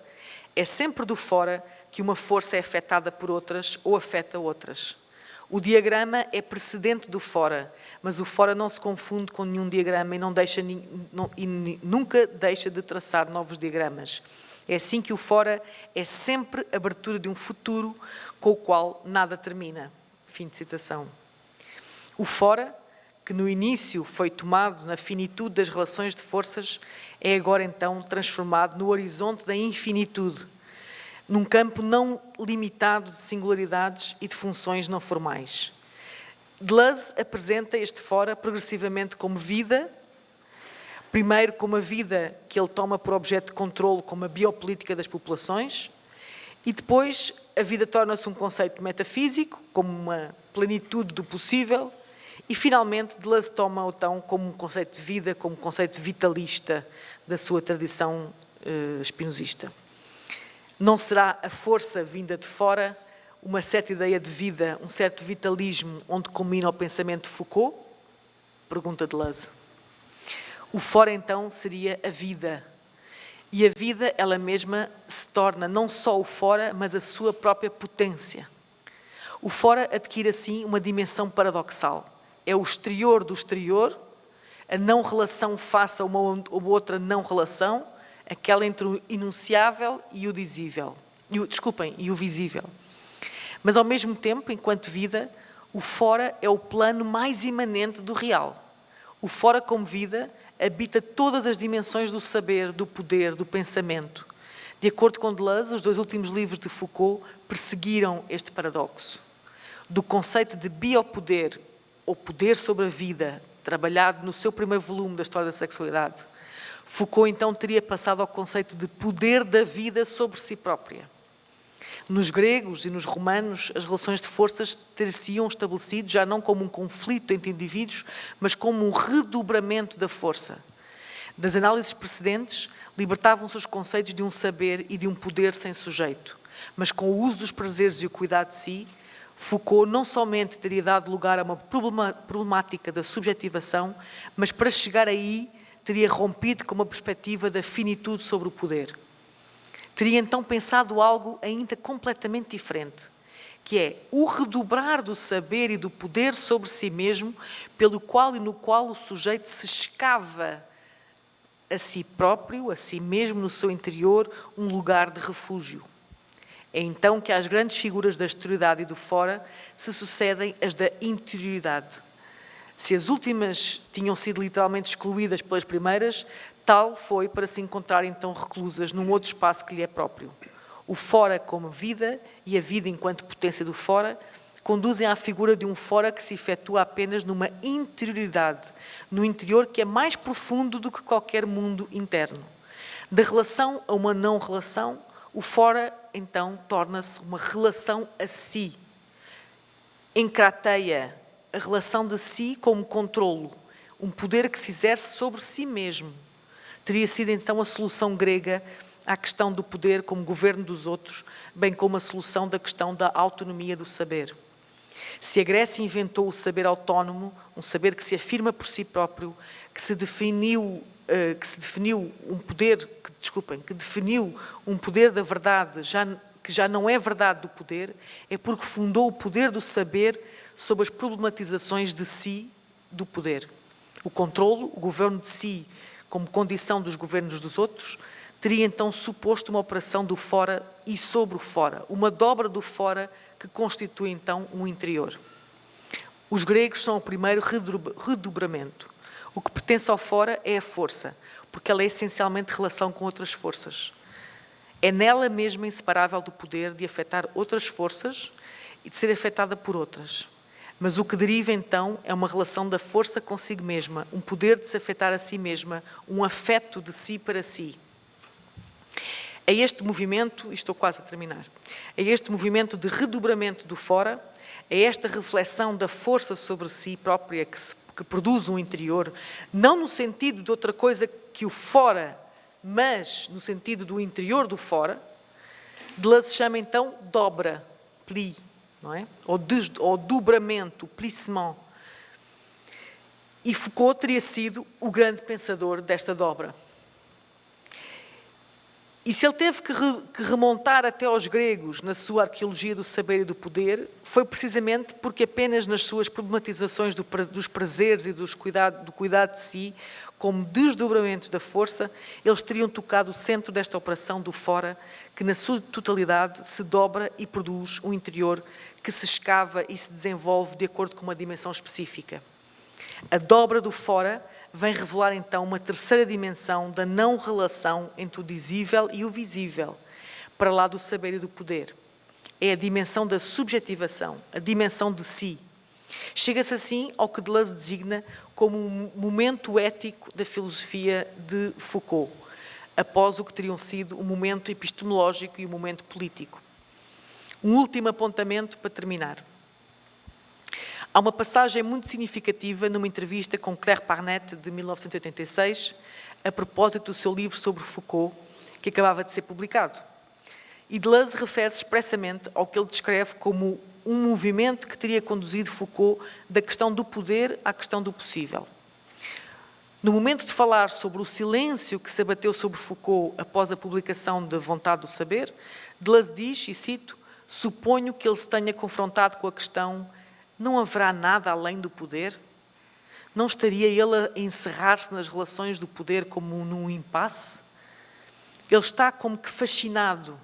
é sempre do fora que uma força é afetada por outras ou afeta outras. O diagrama é precedente do fora, mas o fora não se confunde com nenhum diagrama e nunca deixa de traçar novos diagramas. É assim que o fora é sempre a abertura de um futuro com o qual nada termina. Fim de citação. O fora, que no início foi tomado na finitude das relações de forças, é agora então transformado no horizonte da infinitude, num campo não limitado de singularidades e de funções não formais. Deleuze apresenta este fora progressivamente como vida, primeiro como a vida que ele toma por objeto de controlo como a biopolítica das populações, e depois a vida torna-se um conceito metafísico, como uma plenitude do possível, e finalmente Deleuze toma então como um conceito de vida, como um conceito vitalista da sua tradição spinozista. Não será a força vinda de fora uma certa ideia de vida, um certo vitalismo onde culmina o pensamento de Foucault? Pergunta Deleuze. O fora então seria a vida. E a vida, ela mesma, se torna não só o fora, mas a sua própria potência. O fora adquire assim uma dimensão paradoxal. É o exterior do exterior, a não relação face a uma ou outra não relação, aquela entre o enunciável e o dizível, e o visível. Mas ao mesmo tempo, enquanto vida, o fora é o plano mais imanente do real. O fora como vida habita todas as dimensões do saber, do poder, do pensamento. De acordo com Deleuze, os dois últimos livros de Foucault perseguiram este paradoxo. Do conceito de biopoder, ou poder sobre a vida, trabalhado no seu primeiro volume da História da Sexualidade, Foucault então teria passado ao conceito de poder da vida sobre si própria. Nos gregos e nos romanos, as relações de forças ter-se-iam estabelecido já não como um conflito entre indivíduos, mas como um redobramento da força. Das análises precedentes, libertavam-se os conceitos de um saber e de um poder sem sujeito, mas com o uso dos prazeres e o cuidado de si, Foucault não somente teria dado lugar a uma problemática da subjetivação, mas para chegar aí teria rompido com uma perspectiva da finitude sobre o poder. Teria então pensado algo ainda completamente diferente, que é o redobrar do saber e do poder sobre si mesmo, pelo qual e no qual o sujeito se escava a si próprio, a si mesmo, no seu interior, um lugar de refúgio. É então que às grandes figuras da exterioridade e do fora se sucedem as da interioridade. Se as últimas tinham sido literalmente excluídas pelas primeiras, tal foi para se encontrar então reclusas num outro espaço que lhe é próprio. O fora como vida e a vida enquanto potência do fora conduzem à figura de um fora que se efetua apenas numa interioridade, no interior que é mais profundo do que qualquer mundo interno. Da relação a uma não relação, o fora então torna-se uma relação a si. Encrateia a relação de si como controlo, um poder que se exerce sobre si mesmo. Teria sido então a solução grega à questão do poder como governo dos outros, bem como a solução da questão da autonomia do saber. Se a Grécia inventou o saber autónomo, um saber que se afirma por si próprio, que definiu um poder da verdade, que já não é verdade do poder, é porque fundou o poder do saber sobre as problematizações de si, do poder. O controlo, o governo de si, como condição dos governos dos outros, teria então suposto uma operação do fora e sobre o fora, uma dobra do fora que constitui então um interior. Os gregos são o primeiro redobramento. O que pertence ao fora é a força, porque ela é essencialmente relação com outras forças. É nela mesma inseparável do poder de afetar outras forças e de ser afetada por outras. Mas o que deriva então é uma relação da força consigo mesma, um poder de se afetar a si mesma, um afeto de si para si. É este movimento, e estou quase a terminar, é este movimento de redobramento do fora, é esta reflexão da força sobre si própria que produz um interior, não no sentido de outra coisa que o fora, mas no sentido do interior do fora, Deleuze chama então dobra, pli, não é? Ou dobramento, plissement. E Foucault teria sido o grande pensador desta dobra. E se ele teve que remontar até aos gregos na sua arqueologia do saber e do poder, foi precisamente porque apenas nas suas problematizações dos prazeres e do cuidado de si, como desdobramentos da força, eles teriam tocado o centro desta operação do fora, que na sua totalidade se dobra e produz um interior que se escava e se desenvolve de acordo com uma dimensão específica. A dobra do fora vem revelar então uma terceira dimensão da não relação entre o dizível e o visível, para lá do saber e do poder. É a dimensão da subjetivação, a dimensão de si. Chega-se assim ao que Deleuze designa como um momento ético da filosofia de Foucault, após o que teriam sido o momento epistemológico e o momento político. Um último apontamento para terminar. Há uma passagem muito significativa numa entrevista com Claire Parnet, de 1986, a propósito do seu livro sobre Foucault, que acabava de ser publicado. E Deleuze refere-se expressamente ao que ele descreve como um movimento que teria conduzido Foucault da questão do poder à questão do possível. No momento de falar sobre o silêncio que se abateu sobre Foucault após a publicação da Vontade do Saber, Deleuze diz, e cito, "Suponho que ele se tenha confrontado com a questão: não haverá nada além do poder? Não estaria ele a encerrar-se nas relações do poder como num impasse? Ele está como que fascinado,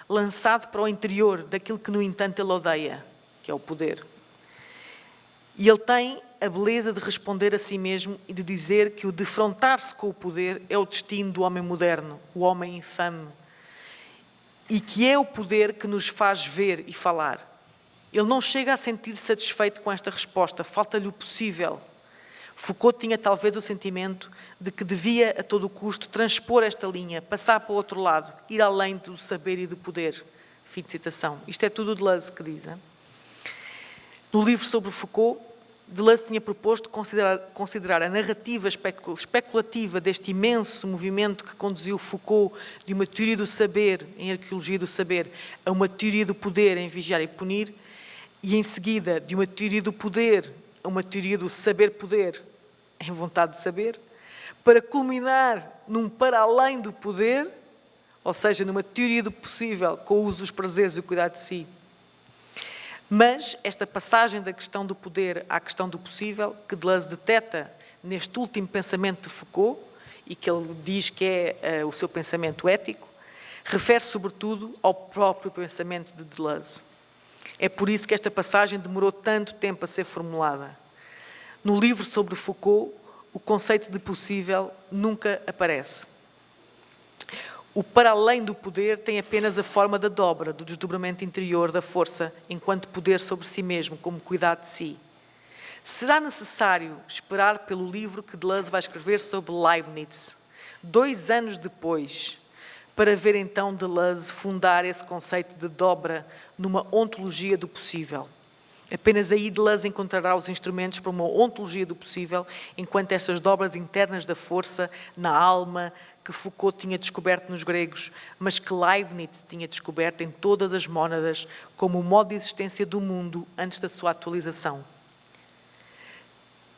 lançado para o interior daquilo que, no entanto, ele odeia, que é o poder. E ele tem a beleza de responder a si mesmo e de dizer que o defrontar-se com o poder é o destino do homem moderno, o homem infame, e que é o poder que nos faz ver e falar. Ele não chega a sentir-se satisfeito com esta resposta, falta-lhe o possível. Foucault tinha talvez o sentimento de que devia, a todo custo, transpor esta linha, passar para o outro lado, ir além do saber e do poder. Fim de citação. Isto é tudo o Deleuze que diz. Hein? No livro sobre Foucault, Deleuze tinha proposto considerar a narrativa especulativa deste imenso movimento que conduziu Foucault de uma teoria do saber, em arqueologia do saber, a uma teoria do poder em vigiar e punir, e em seguida de uma teoria do poder a uma teoria do saber-poder em vontade de saber, para culminar num para além do poder, ou seja, numa teoria do possível com o uso dos prazeres e o cuidado de si. Mas esta passagem da questão do poder à questão do possível, que Deleuze deteta neste último pensamento de Foucault, e que ele diz que é o seu pensamento ético, refere-se sobretudo ao próprio pensamento de Deleuze. É por isso que esta passagem demorou tanto tempo a ser formulada. No livro sobre Foucault, o conceito de possível nunca aparece. O para além do poder tem apenas a forma da dobra, do desdobramento interior da força, enquanto poder sobre si mesmo, como cuidado de si. Será necessário esperar pelo livro que Deleuze vai escrever sobre Leibniz, 2 anos depois, para ver então Deleuze fundar esse conceito de dobra numa ontologia do possível. Apenas aí Deleuze encontrará os instrumentos para uma ontologia do possível, enquanto estas dobras internas da força, na alma, que Foucault tinha descoberto nos gregos, mas que Leibniz tinha descoberto em todas as mónadas como o modo de existência do mundo antes da sua atualização.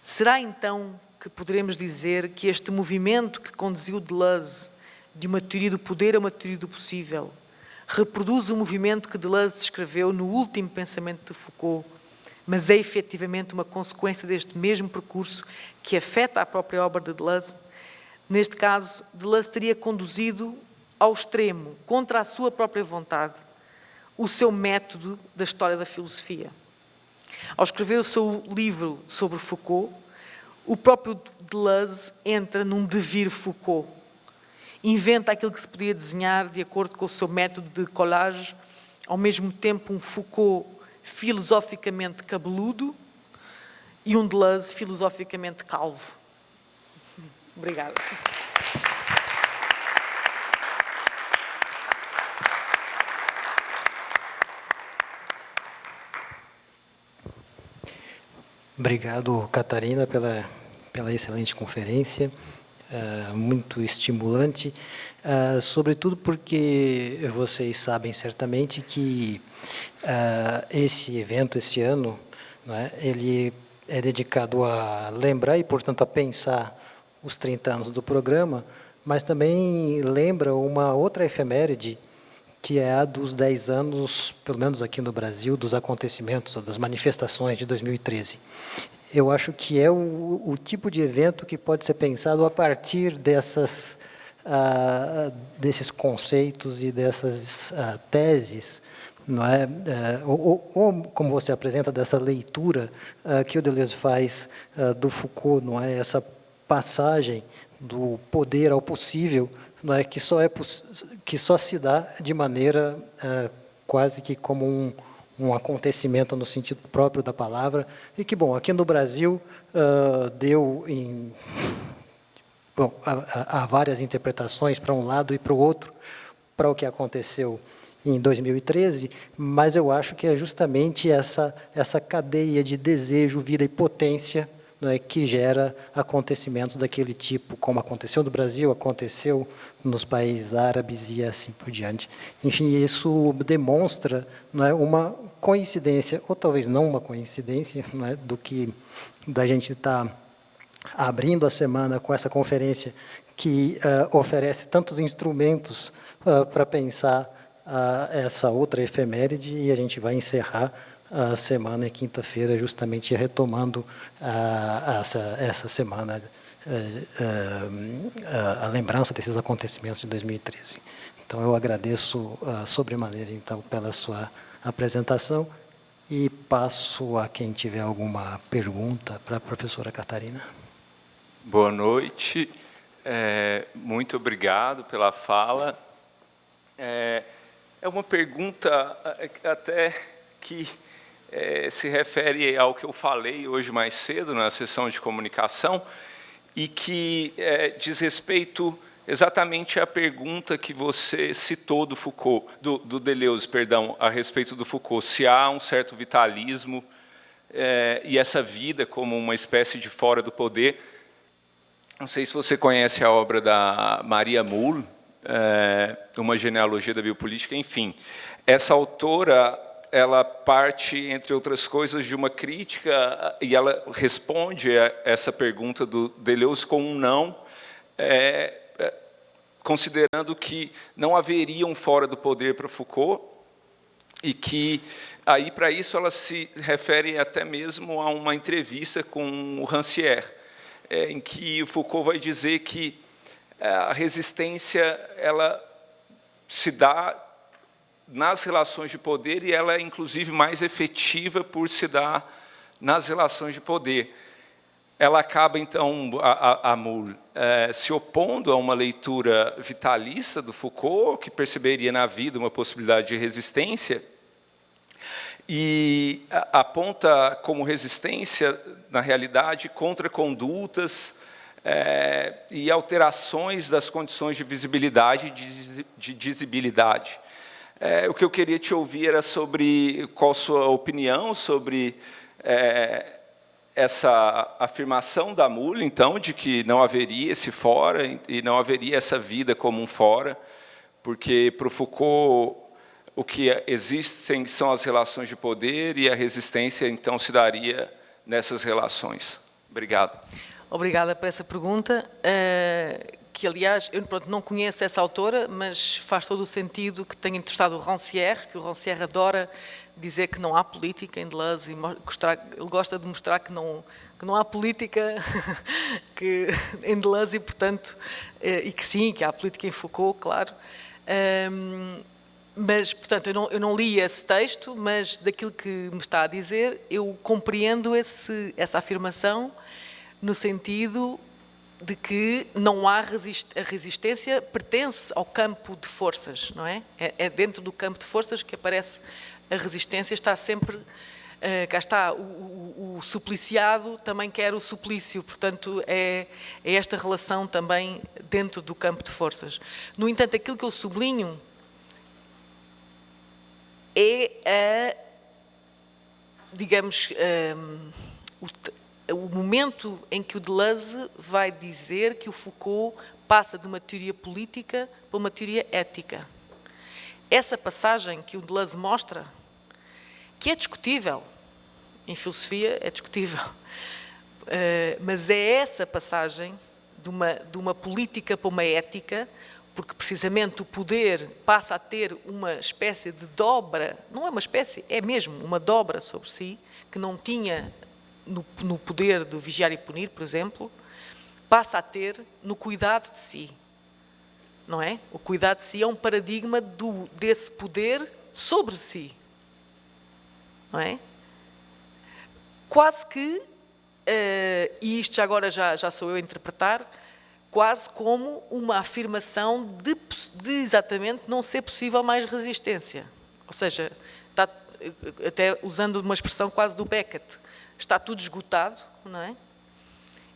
Será então que poderemos dizer que este movimento que conduziu Deleuze de uma teoria do poder a uma teoria do possível reproduz o movimento que Deleuze descreveu no último pensamento de Foucault, mas é efetivamente uma consequência deste mesmo percurso que afeta a própria obra de Deleuze? Neste caso, Deleuze teria conduzido ao extremo, contra a sua própria vontade, o seu método da história da filosofia. Ao escrever o seu livro sobre Foucault, o próprio Deleuze entra num devir Foucault. Inventa aquilo que se podia desenhar de acordo com o seu método de collage, ao mesmo tempo um Foucault filosoficamente cabeludo e um Deleuze filosoficamente calvo. Obrigada. Obrigado, Catarina, pela excelente conferência, muito estimulante, sobretudo porque vocês sabem certamente que esse evento, esse ano, né, ele é dedicado a lembrar e, portanto, a pensar os 30 anos do programa, mas também lembra uma outra efeméride, que é a dos 10 anos, pelo menos aqui no Brasil, dos acontecimentos, das manifestações de 2013. Eu acho que é o tipo de evento que pode ser pensado a partir desses conceitos e dessas teses, não é? Ou como você apresenta, dessa leitura que o Deleuze faz do Foucault, não é? Essa passagem do poder ao possível, não é? Que só se dá de maneira quase que como um acontecimento no sentido próprio da palavra, e que, bom, aqui no Brasil deu em... Bom, há várias interpretações para um lado e para o outro, para o que aconteceu em 2013, mas eu acho que é justamente essa cadeia de desejo, vida e potência, não é, que gera acontecimentos daquele tipo, como aconteceu no Brasil, aconteceu nos países árabes e assim por diante. Enfim, isso demonstra, não é, uma coincidência, ou talvez não uma coincidência, não é, da gente estar abrindo a semana com essa conferência que oferece tantos instrumentos para pensar essa outra efeméride, e a gente vai encerrar a semana, quinta-feira, justamente retomando essa semana, a lembrança desses acontecimentos de 2013. Então, eu agradeço sobremaneira, então, pela sua apresentação e passo a quem tiver alguma pergunta para a professora Catarina. Boa noite, muito obrigado pela fala. É uma pergunta até que se refere ao que eu falei hoje mais cedo na sessão de comunicação e que diz respeito exatamente à pergunta que você citou do Foucault, do Deleuze, perdão, a respeito do Foucault, se há um certo vitalismo e essa vida como uma espécie de fora do poder. Não sei se você conhece a obra da Maria Moule, Uma Genealogia da Biopolítica, enfim. Essa autora, ela parte, entre outras coisas, de uma crítica, e ela responde a essa pergunta do Deleuze com um não, considerando que não haveria um fora do poder para Foucault, e que, aí, para isso, ela se refere até mesmo a uma entrevista com o Rancière, em que o Foucault vai dizer que a resistência ela se dá nas relações de poder e ela é, inclusive, mais efetiva por se dar nas relações de poder. Ela acaba, então, a Moule, se opondo a uma leitura vitalista do Foucault, que perceberia na vida uma possibilidade de resistência, e aponta como resistência, na realidade, contra condutas e alterações das condições de visibilidade e de dizibilidade. O que eu queria te ouvir era sobre qual a sua opinião sobre essa afirmação da Moule, então, de que não haveria esse fora e não haveria essa vida como um fora, porque, para o Foucault, o que existem são as relações de poder e a resistência, então, se daria nessas relações. Obrigado. Obrigada por essa pergunta, que, aliás, eu não conheço essa autora, mas faz todo o sentido que tenha interessado o Rancière, que o Rancière adora dizer que não há política em Deleuze, e ele gosta de mostrar que não há política em Deleuze, e, portanto, e que sim, que há política em Foucault, claro. Mas, portanto, eu não li esse texto, mas daquilo que me está a dizer, eu compreendo essa afirmação no sentido de que não há a resistência pertence ao campo de forças, não é? É dentro do campo de forças que aparece a resistência, está sempre... cá está, o supliciado também quer o suplício, portanto, é esta relação também dentro do campo de forças. No entanto, aquilo que eu sublinho é digamos, o momento em que o Deleuze vai dizer que o Foucault passa de uma teoria política para uma teoria ética. Essa passagem que o Deleuze mostra, que é discutível, em filosofia é discutível, mas é essa passagem de uma política para uma ética, porque precisamente o poder passa a ter uma espécie de dobra, não é uma espécie, é mesmo uma dobra sobre si, que não tinha no poder do vigiar e punir, por exemplo, passa a ter no cuidado de si, não é? O cuidado de si é um paradigma desse poder sobre si, não é? Quase que, e isto agora já sou eu a interpretar, quase como uma afirmação de exatamente não ser possível mais resistência. Ou seja, está, até usando uma expressão quase do Beckett, está tudo esgotado, não é?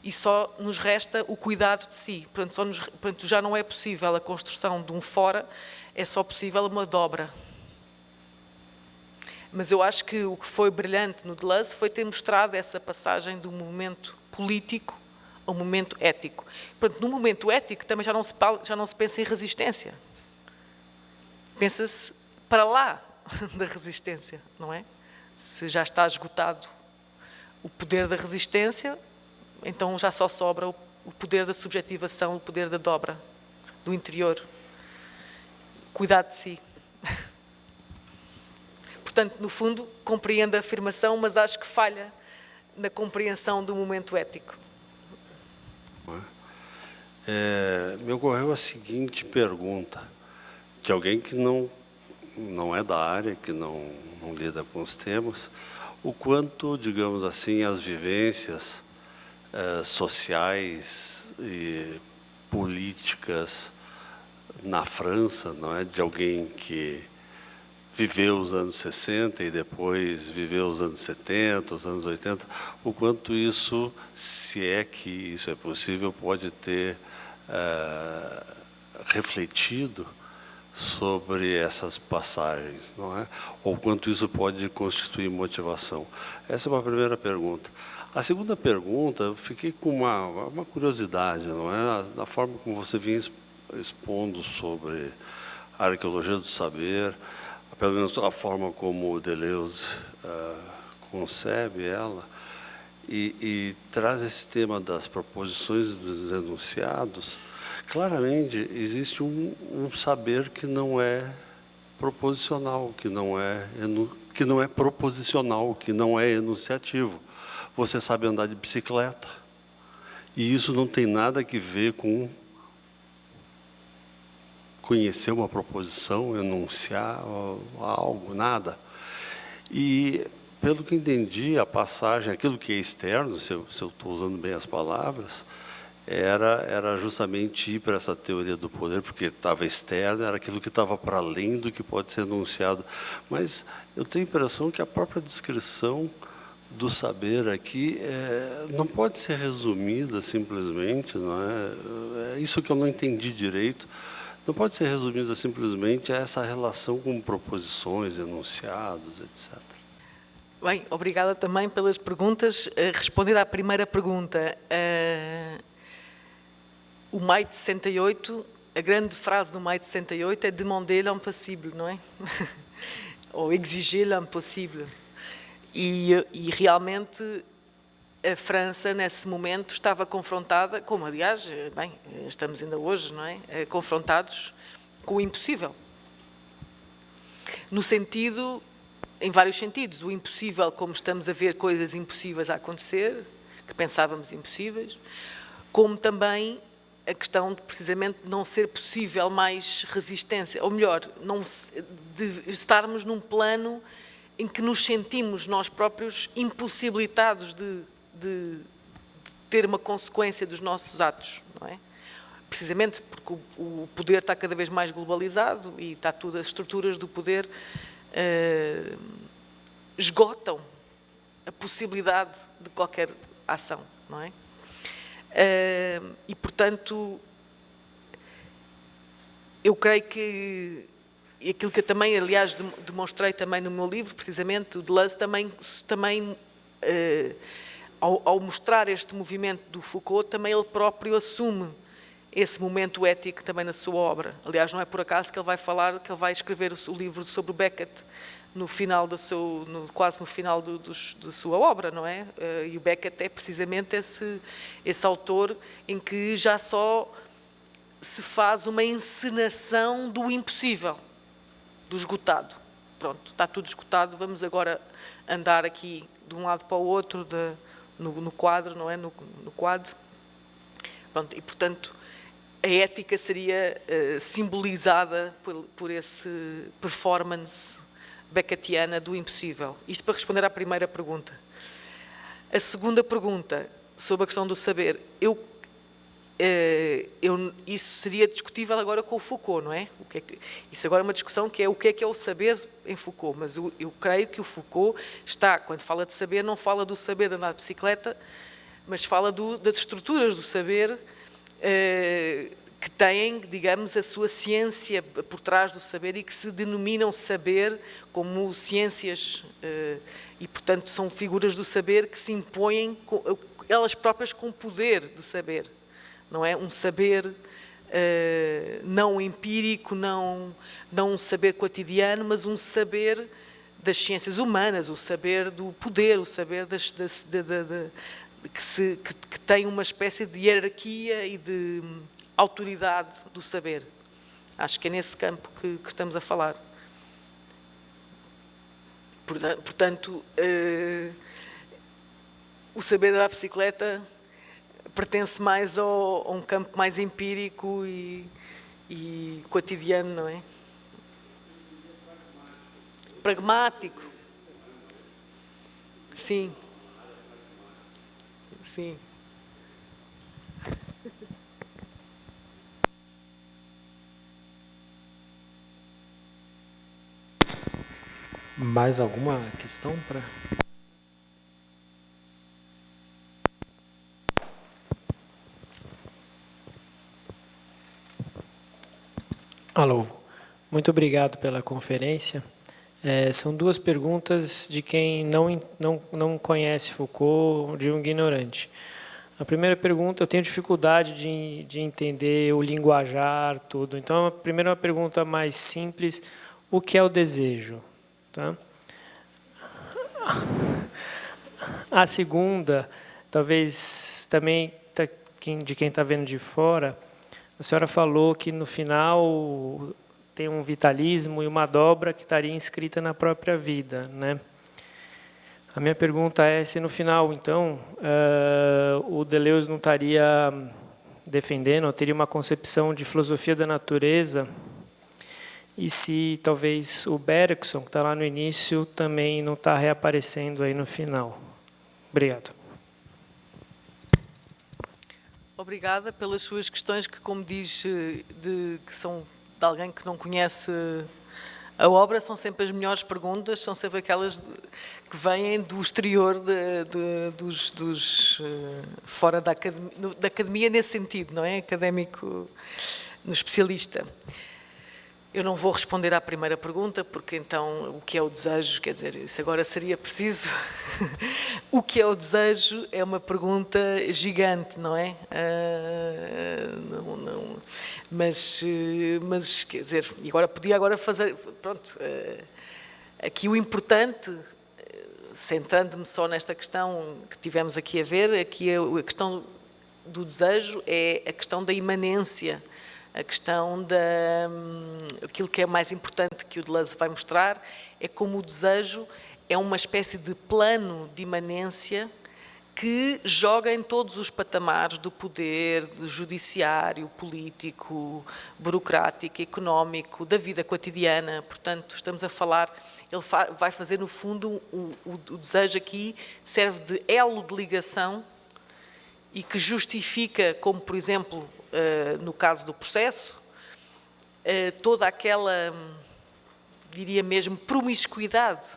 E só nos resta o cuidado de si. Portanto, já não é possível a construção de um fora, é só possível uma dobra. Mas eu acho que o que foi brilhante no Deleuze foi ter mostrado essa passagem do momento político ao momento ético. Portanto, no momento ético também já não se pensa em resistência. Pensa-se para lá da resistência, não é? Se já está esgotado o poder da resistência, então já só sobra o poder da subjetivação, o poder da dobra, do interior. Cuidar de si. Portanto, no fundo, compreendo a afirmação, mas acho que falha na compreensão do momento ético. Me ocorreu a seguinte pergunta, de alguém que não é da área, que não lida com os temas, o quanto, digamos assim, as vivências sociais e políticas na França, não é, de alguém que viveu os anos 60 e depois viveu os anos 70, os anos 80, o quanto isso, se é que isso é possível, pode ter refletido sobre essas passagens, não é? Ou quanto isso pode constituir motivação. Essa é uma primeira pergunta. A segunda pergunta, eu fiquei com uma curiosidade, não é? Da forma como você vinha expondo sobre a arqueologia do saber, pelo menos a forma como o Deleuze concebe ela, e traz esse tema das proposições e dos enunciados. Claramente, existe um saber que não é proposicional, que não é proposicional, que não é enunciativo. Você sabe andar de bicicleta, e isso não tem nada a ver com conhecer uma proposição, enunciar algo, nada. E, pelo que entendi, a passagem, aquilo que é externo, se eu estou usando bem as palavras, era justamente ir para essa teoria do poder, porque estava externo, era aquilo que estava para além do que pode ser enunciado. Mas eu tenho a impressão que a própria descrição do saber aqui não pode ser resumida simplesmente, não é? É isso que eu não entendi direito. Não pode ser resumida simplesmente a essa relação com proposições, enunciados, etc. Bem, obrigada também pelas perguntas. Respondendo à primeira pergunta, o Maio de 68, a grande frase do Maio de 68 é demander l'impossible, não é? Ou exiger l'impossible. E realmente a França, nesse momento, estava confrontada, como aliás, bem, estamos ainda hoje, não é? Confrontados com o impossível. No sentido, em vários sentidos, o impossível, como estamos a ver coisas impossíveis a acontecer, que pensávamos impossíveis, como também a questão de, precisamente, não ser possível mais resistência, ou melhor, de estarmos num plano em que nos sentimos nós próprios impossibilitados de ter uma consequência dos nossos atos, não é? Precisamente porque o poder está cada vez mais globalizado e está tudo, as estruturas do poder esgotam a possibilidade de qualquer ação, não é? E, portanto, eu creio que, e aquilo que eu também, aliás, demonstrei também no meu livro, precisamente, o Deleuze também ao mostrar este movimento do Foucault, também ele próprio assume esse momento ético também na sua obra. Aliás, não é por acaso que ele vai falar, que ele vai escrever o livro sobre o Beckett no final quase no final da sua obra, não é? E o Beckett é precisamente esse autor em que já só se faz uma encenação do impossível, do esgotado. Pronto, está tudo esgotado, vamos agora andar aqui de um lado para o outro no quadro, não é? No quadro. Pronto, e, portanto, a ética seria simbolizada por esse performance beckettiana do impossível. Isto para responder à primeira pergunta. A segunda pergunta, sobre a questão do saber, isso seria discutível agora com o Foucault, não é? Isso agora é uma discussão que é o que é o saber em Foucault, mas eu creio que o Foucault quando fala de saber, não fala do saber de andar de bicicleta, mas fala das estruturas do saber que têm, digamos, a sua ciência por trás do saber e que se denominam saber como ciências e, portanto, são figuras do saber que se impõem elas próprias com poder de saber, não é? Um saber não empírico, não um saber cotidiano, mas um saber das ciências humanas, o saber do poder, o saber que tem uma espécie de hierarquia e de autoridade do saber. Acho que é nesse campo que estamos a falar. Portanto, o saber da bicicleta pertence mais a um campo mais empírico e cotidiano, não é? Pragmático. Sim. Sim. Mais alguma questão para... Alô, muito obrigado pela conferência. São duas perguntas de quem não conhece Foucault, de um ignorante. A primeira pergunta, eu tenho dificuldade de entender o linguajar, tudo. Então, a primeira é uma pergunta mais simples, o que é o desejo? Tá? A segunda, talvez também de quem está vendo de fora, a senhora falou que no final tem um vitalismo e uma dobra que estaria inscrita na própria vida, né? A minha pergunta é se no final, então, o Deleuze não estaria defendendo, ou teria uma concepção de filosofia da natureza, e se talvez o Bergson, que está lá no início, também não está reaparecendo aí no final. Obrigado. Obrigada pelas suas questões que, como diz, que são de alguém que não conhece a obra, são sempre as melhores perguntas, são sempre aquelas que vêm do exterior, fora da academia nesse sentido, não é? Académico, no especialista. Eu não vou responder à primeira pergunta, porque então o que é o desejo, quer dizer, isso agora seria preciso. O que é o desejo é uma pergunta gigante, não é? Mas, quer dizer, e agora podia fazer, pronto, aqui o importante, centrando-me só nesta questão que tivemos aqui a ver, aqui a questão do desejo é a questão da imanência, a questão aquilo que é mais importante que o Deleuze vai mostrar é como o desejo é uma espécie de plano de imanência que joga em todos os patamares do poder, do judiciário, político, burocrático, económico, da vida cotidiana. Portanto, estamos a falar, ele vai fazer, no fundo, o desejo aqui serve de elo de ligação e que justifica, como, por exemplo, no caso do processo, toda aquela, diria mesmo, promiscuidade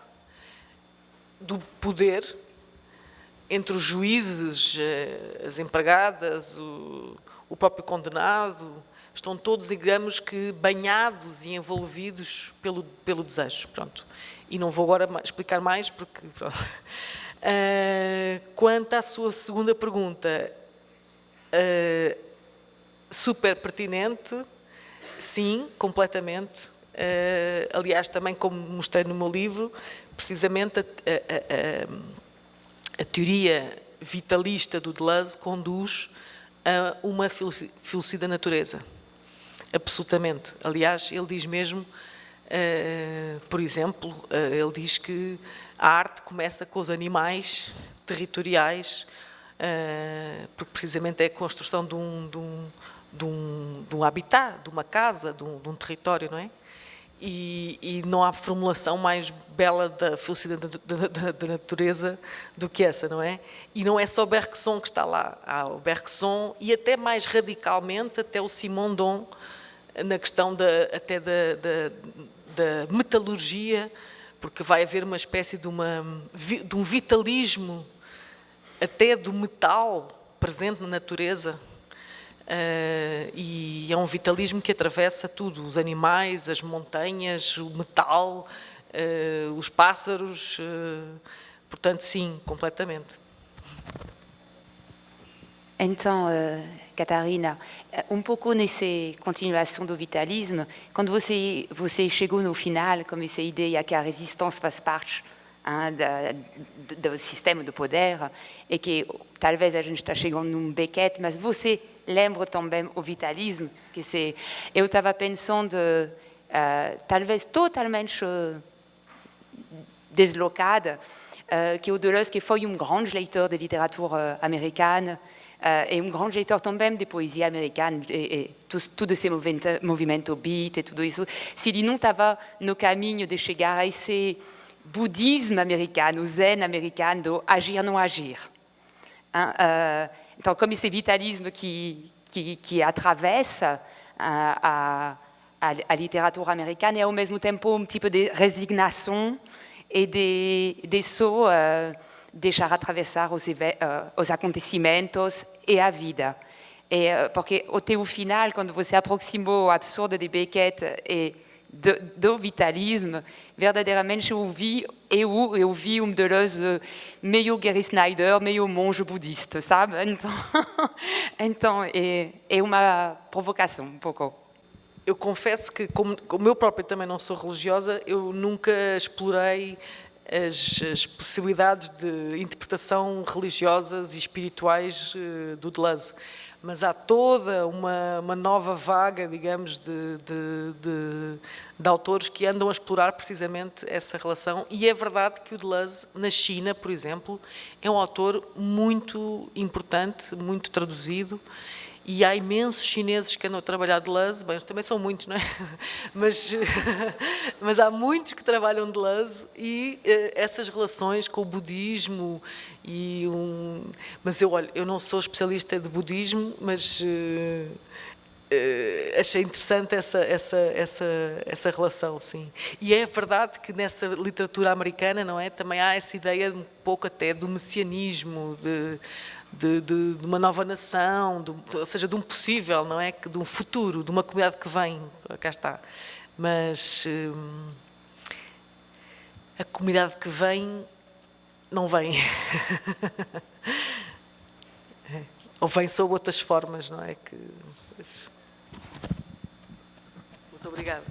do poder entre os juízes, as empregadas, o próprio condenado, estão todos, digamos que, banhados e envolvidos pelo desejo. Pronto. E não vou agora explicar mais, porque... quanto à sua segunda pergunta, super pertinente, sim, completamente. Aliás, também como mostrei no meu livro, precisamente a teoria vitalista do Deleuze conduz a uma filosofia da natureza. Absolutamente. Aliás, ele diz mesmo, por exemplo, ele diz que a arte começa com os animais territoriais, porque precisamente é a construção de um habitat, de uma casa, de um território, não é? E não há formulação mais bela da felicidade da natureza do que essa, não é? E não é só Bergson que está lá. Há o Bergson e até mais radicalmente, até o Simondon, na questão até da metalurgia, porque vai haver uma espécie de um vitalismo até do metal presente na natureza. E é um vitalismo que atravessa tudo, os animais, as montanhas, o metal, os pássaros, portanto, sim, completamente. Então, Catarina, pouco nessa continuação do vitalismo, quando você chegou no final com essa ideia que a resistência faz parte do sistema do poder, e que talvez a gente está chegando num Beckett, mas você lembra também o vitalismo, que eu estava pensando, talvez totalmente deslocada, que o Deleuze, que foi grande leitor de literatura americana, e grande leitor também de poesia americana, e todo esse movimento beat e tudo isso, se ele não estava no caminho de chegar a esse budismo americano, zen americano, do agir, não agir. Então, como esse vitalismo que atravessa a literatura americana, e ao mesmo tempo tipo de resignação e de só deixar atravessar os acontecimentos e a vida. Porque até o final, quando você aproximou o absurdo de Beckett e do vitalismo, verdadeiramente eu vi Deleuze meio Gary Snyder, meio monge budista, sabe? Então é uma provocação, pouco. Eu confesso que, como eu própria também não sou religiosa, eu nunca explorei as possibilidades de interpretação religiosas e espirituais do Deleuze. Mas há toda uma nova vaga, digamos, de autores que andam a explorar precisamente essa relação. E é verdade que o Deleuze, na China, por exemplo, é um autor muito importante, muito traduzido, e há imensos chineses que andam a trabalhar Deleuze, bem, também são muitos, não é? Mas há muitos que trabalham Deleuze e essas relações com o budismo mas eu não sou especialista de budismo, mas achei interessante essa relação, sim. E é verdade que nessa literatura americana, não é, também há essa ideia um pouco até do messianismo, de uma nova nação, ou seja, de um possível, não é, de um futuro, de uma comunidade que vem, cá está. Mas a comunidade que vem não vem. Ou vem sob outras formas, não é? Muito obrigada.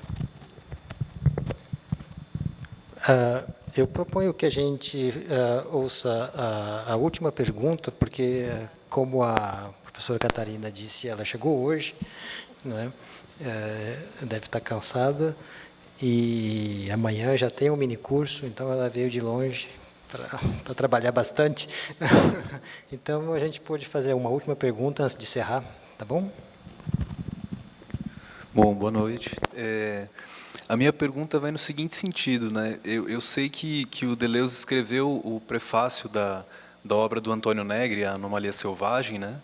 Eu proponho que a gente ouça a última pergunta, porque, como a professora Catarina disse, ela chegou hoje, não é? Deve estar cansada, e amanhã já tem um minicurso, então ela veio de longe para trabalhar bastante. Então, a gente pode fazer uma última pergunta antes de encerrar, tá bom? Bom, boa noite. A minha pergunta vai no seguinte sentido, né? Eu sei que o Deleuze escreveu o prefácio da obra do Antônio Negri, A Anomalia Selvagem, né?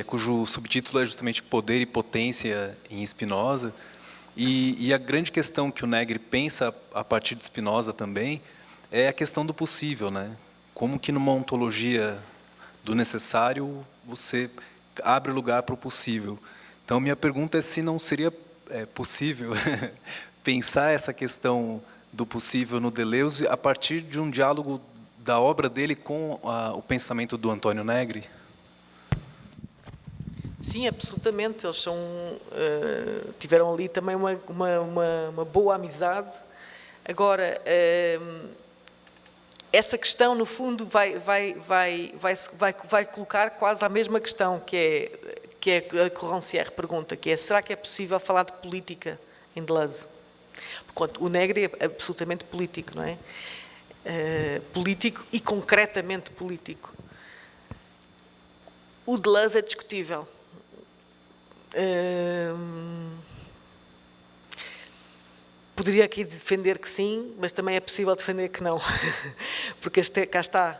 Cujo subtítulo é justamente Poder e Potência em Spinoza. E a grande questão que o Negri pensa a partir de Spinoza também é a questão do possível, né? Como que numa ontologia do necessário você abre lugar para o possível. Então, minha pergunta é se não seria possível pensar essa questão do possível no Deleuze a partir de um diálogo da obra dele com o pensamento do Antônio Negri? Sim, absolutamente. Eles tiveram ali também uma boa amizade. Agora, essa questão, no fundo, vai colocar quase a mesma questão, que é a que o Rancière pergunta, que é: será que é possível falar de política em Deleuze? Porque o Negri é absolutamente político, não é? Político e concretamente político. O Deleuze é discutível. Poderia aqui defender que sim, mas também é possível defender que não, porque cá está,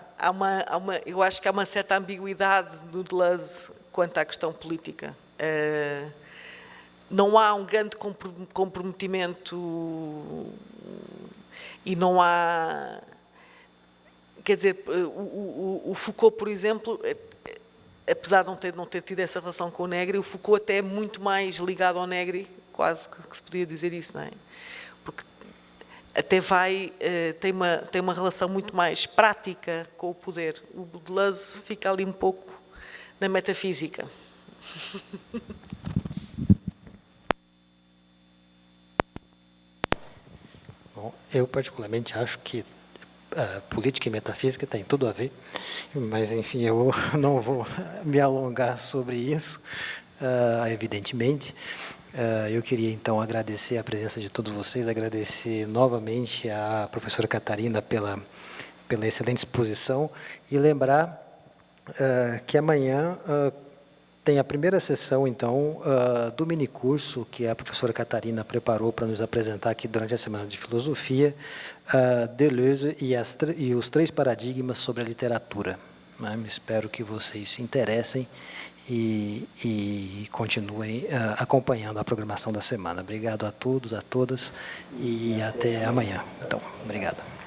eu acho que há uma certa ambiguidade no Deleuze quanto à questão política. Não há um grande comprometimento e não há... Quer dizer, o Foucault, por exemplo, apesar de não ter tido essa relação com o Negri, o Foucault até é muito mais ligado ao Negri, quase que se podia dizer isso, não é? Porque até tem uma relação muito mais prática com o poder. O Deleuze fica ali um pouco na metafísica. Bom, eu particularmente acho que política e metafísica tem tudo a ver, mas, enfim, eu não vou me alongar sobre isso, evidentemente. Eu queria, então, agradecer a presença de todos vocês, agradecer novamente à professora Catarina pela excelente exposição e lembrar que amanhã tem a primeira sessão, então, do minicurso que a professora Catarina preparou para nos apresentar aqui durante a Semana de Filosofia, Deleuze e os 3 paradigmas sobre a literatura. Espero que vocês se interessem e continuem acompanhando a programação da semana. Obrigado a todos, a todas, e até amanhã. Então, obrigado.